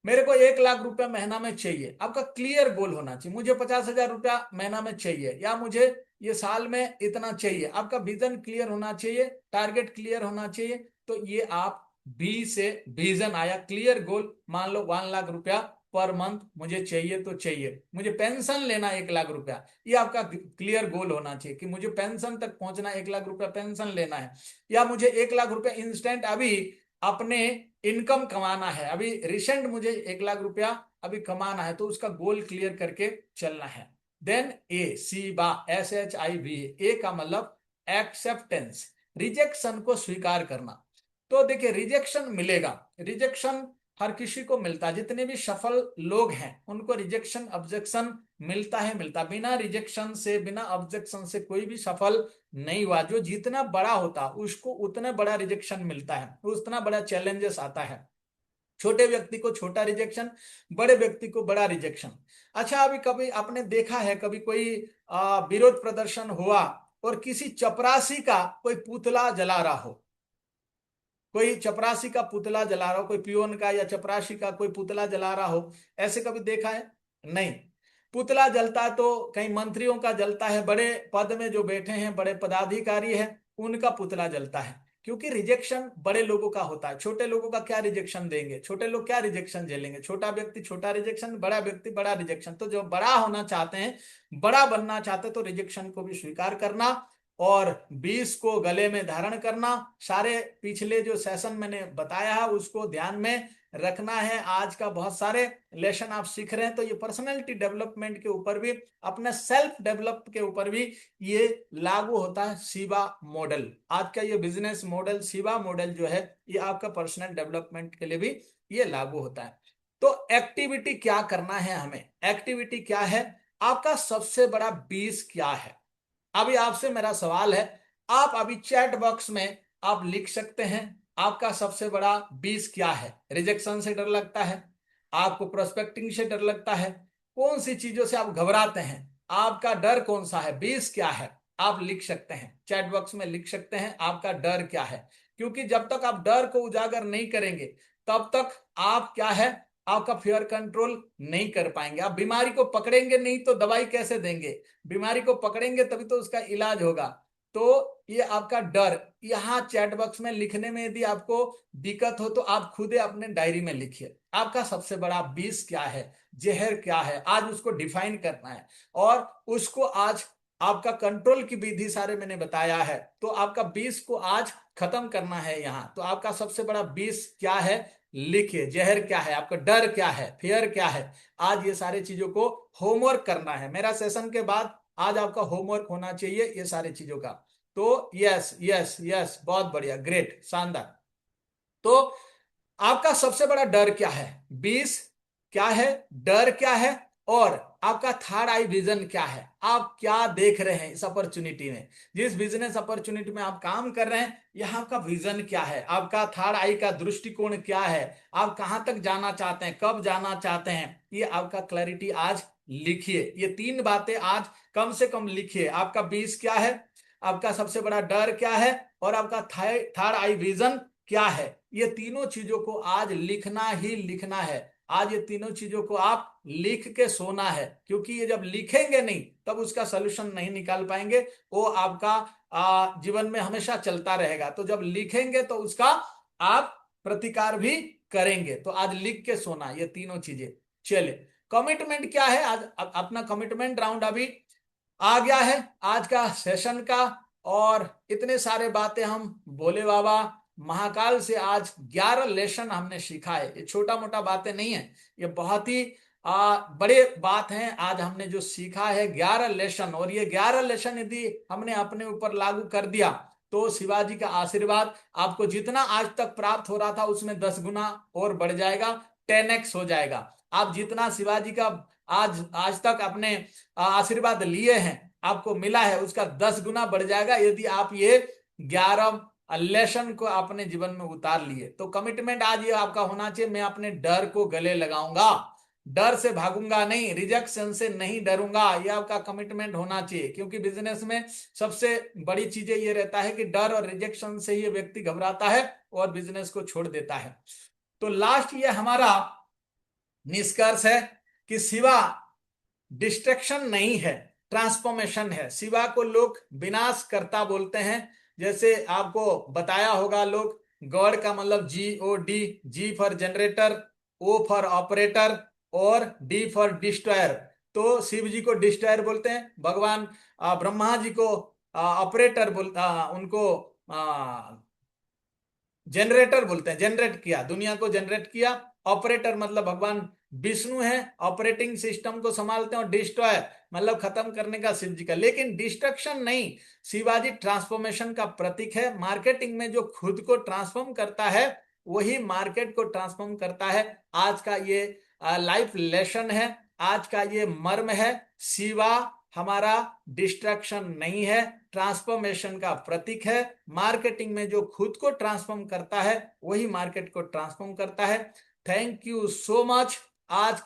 मेरे को 1 लाख रुपया महीना में चाहिए, आपका क्लियर गोल होना चाहिए, मुझे 50,000 रुपया महीना में चाहिए, या मुझे ये साल में इतना चाहिए, आपका विजन क्लियर होना चाहिए, टारगेट क्लियर होना चाहिए। तो ये आप बी से विजन आया, क्लियर गोल, मान लो 1 लाख रुपया पर मंथ मुझे चाहिए, तो चाहिए, मुझे पेंशन लेना 1 लाख रुपया, ये आपका क्लियर गोल होना चाहिए कि मुझे पेंशन तक पहुंचना, 1 लाख रुपया पेंशन लेना है, या मुझे 1 लाख रुपया इंस्टेंट अभी अपने इनकम कमाना है, अभी रिसेंट मुझे 1 लाख रुपया अभी कमाना है, तो उसका गोल क्लियर करके चलना है। देन ए, सी बा, एस एच आई बी, ए का मतलब एक्सेप्टेंस, रिजेक्शन को स्वीकार करना। तो देखिए रिजेक्शन मिलेगा, रिजेक्शन हर किसी को मिलता है, जितने भी सफल लोग हैं उनको रिजेक्शन ऑब्जेक्शन मिलता है, मिलता, बिना रिजेक्शन से, बिना ऑब्जेक्शन से कोई भी सफल नहीं हुआ। जो जितना बड़ा होता उसको उतना बड़ा रिजेक्शन मिलता है, उतना बड़ा चैलेंजेस आता है, छोटे व्यक्ति को छोटा रिजेक्शन, बड़े व्यक्ति को बड़ा रिजेक्शन। अच्छा, अभी कभी आपने देखा है, कभी कोई विरोध प्रदर्शन हुआ और किसी चपरासी का कोई पुतला जला रहा हो, कोई चपरासी का पुतला जला रहा हो, कोई पियोन का या चपरासी का कोई पुतला जला रहा हो, ऐसे कभी देखा है? नहीं। पुतला जलता है तो कहीं मंत्रियों का जलता है, बड़े पद में जो बैठे हैं, बड़े पदाधिकारी हैं, उनका पुतला जलता है, क्योंकि रिजेक्शन बड़े लोगों का होता है, छोटे लोगों का क्या रिजेक्शन देंगे, छोटे लोग क्या रिजेक्शन झेलेंगे, छोटा व्यक्ति छोटा रिजेक्शन, बड़ा व्यक्ति बड़ा रिजेक्शन। तो जो बड़ा होना चाहते हैं, बड़ा बनना चाहते, तो रिजेक्शन को भी स्वीकार करना और 20 को गले में धारण करना। सारे पिछले जो सेशन मैंने बताया है उसको ध्यान में रखना है। आज का बहुत सारे लेसन आप सीख रहे हैं, तो ये पर्सनैलिटी डेवलपमेंट के ऊपर भी, अपने सेल्फ डेवलप के ऊपर भी ये लागू होता है, शिवा मॉडल। आज का ये बिजनेस मॉडल, शिवा मॉडल जो है, ये आपका पर्सनल डेवलपमेंट के लिए भी ये लागू होता है। तो एक्टिविटी क्या करना है हमें, एक्टिविटी क्या है, आपका सबसे बड़ा 20 क्या है। अभी आपसे मेरा सवाल है, आप अभी चैट बॉक्स में आप लिख सकते हैं, आपका सबसे बड़ा 20 क्या है। रिजेक्शन से डर लगता है, आपको प्रोस्पेक्टिंग से डर लगता है, कौन सी चीजों से आप घबराते हैं, आपका डर कौन सा है, 20 क्या है। आप लिख सकते हैं, चैट बॉक्स में लिख सकते हैं आपका डर क्या है, क्योंकि जब तक आप डर को उजागर नहीं करेंगे तब तक आप क्या है, आपका फियर कंट्रोल नहीं कर पाएंगे। आप बीमारी को पकड़ेंगे नहीं तो दवाई कैसे देंगे, बीमारी को पकड़ेंगे तभी तो उसका इलाज होगा। तो ये आपका डर, यहाँ चैट बॉक्स में लिखने में यदि आपको दिक्कत हो तो आप खुद अपने डायरी में लिखिए, आपका सबसे बड़ा 20 क्या है, जहर क्या है, आज उसको डिफाइन करना है, और उसको आज आपका कंट्रोल की विधि सारे मैंने बताया है, तो आपका 20 को आज खत्म करना है यहाँ। तो आपका सबसे बड़ा 20 क्या है, लिखिए, जहर क्या है, आपका डर क्या है, फियर क्या है। आज ये सारी चीजों को होमवर्क करना है, मेरा सेशन के बाद आज आपका होमवर्क होना चाहिए ये सारी चीजों का। तो यस यस यस, बहुत बढ़िया, ग्रेट, शानदार। तो आपका सबसे बड़ा डर क्या है, 20 क्या है, डर क्या है, और आपका थर्ड आई विजन क्या है, आप क्या देख रहे हैं इस अपॉर्चुनिटी में, जिस बिजनेस अपॉर्चुनिटी में आप काम कर रहे हैं, यहाँ का विजन क्या है, आपका थर्ड आई का दृष्टिकोण क्या है, आप कहां तक जाना चाहते हैं, कब जाना चाहते हैं, ये आपका क्लैरिटी आज लिखिए, ये 3 बातें आज कम से कम लिखिए। आपका 20 क्या है, आपका सबसे बड़ा डर क्या है और आपका थर्ड आई विजन क्या है। ये तीनों चीजों को आज लिखना ही लिखना है। आज ये तीनों चीजों को आप लिख के सोना है, क्योंकि ये जब लिखेंगे नहीं तब उसका सलूशन नहीं निकाल पाएंगे। वो आपका जीवन में हमेशा चलता रहेगा। तो जब लिखेंगे तो उसका आप प्रतिकार भी करेंगे। तो आज लिख के सोना, ये तीनों चीजें। चलिए, कमिटमेंट क्या है। आज अपना कमिटमेंट राउंड अभी आ गया है आज का सेशन का। और इतने सारे बातें हम बोले बाबा महाकाल से। आज 11 लेसन हमने सीखा है। ये छोटा मोटा बातें नहीं है, ये बहुत ही बड़े बात हैं। आज हमने जो सीखा है 11 लेसन, और ये 11 लेसन यदि हमने अपने ऊपर लागू कर दिया तो शिवाजी का आशीर्वाद आपको जितना आज तक प्राप्त हो रहा था उसमें 10 गुना और बढ़ जाएगा, 10x हो जाएगा। आप जितना शिवाजी का आज आज तक अपने आशीर्वाद लिए हैं, आपको मिला है, उसका 10 गुना बढ़ जाएगा यदि आप ये 11 लेसन को अपने जीवन में उतार लिए। तो कमिटमेंट आज ये आपका होना चाहिए, मैं अपने डर को गले लगाऊंगा, डर से भागूंगा नहीं, रिजेक्शन से नहीं डरूंगा। ये आपका कमिटमेंट होना चाहिए, क्योंकि बिजनेस में सबसे बड़ी चीजें ये रहता है कि डर और रिजेक्शन से ये व्यक्ति घबराता है और बिजनेस को छोड़ देता है। तो लास्ट ये हमारा निष्कर्ष है कि शिवा डिस्ट्रक्शन नहीं है, ट्रांसफॉर्मेशन है। शिवा को लोग विनाश करता बोलते हैं। जैसे आपको बताया होगा, लोग गॉड का मतलब GOD, G for generator, O for operator और D फॉर डिस्ट्रॉयर। तो शिव जी को डिस्ट्रॉयर बोलते हैं, भगवान ब्रह्मा जी को ऑपरेटर उनको जनरेटर बोलते हैं, जनरेट किया, दुनिया को जनरेट किया। ऑपरेटर मतलब भगवान विष्णु है, ऑपरेटिंग सिस्टम को संभालते हैं। और डिस्ट्रॉयर मतलब खत्म करने का शिव जी का। लेकिन डिस्ट्रक्शन नहीं, शिवाजी ट्रांसफॉर्मेशन का प्रतीक है। मार्केटिंग में जो खुद को ट्रांसफॉर्म करता है वही मार्केट को ट्रांसफॉर्म करता है। आज का ये लाइफ लेसन है, आज का ये मर्म है। शिवा हमारा डिस्ट्रक्शन नहीं है, ट्रांसफॉर्मेशन का प्रतीक है। मार्केटिंग में जो खुद को ट्रांसफॉर्म करता है वही मार्केट को ट्रांसफॉर्म करता है। Thank you so much. आज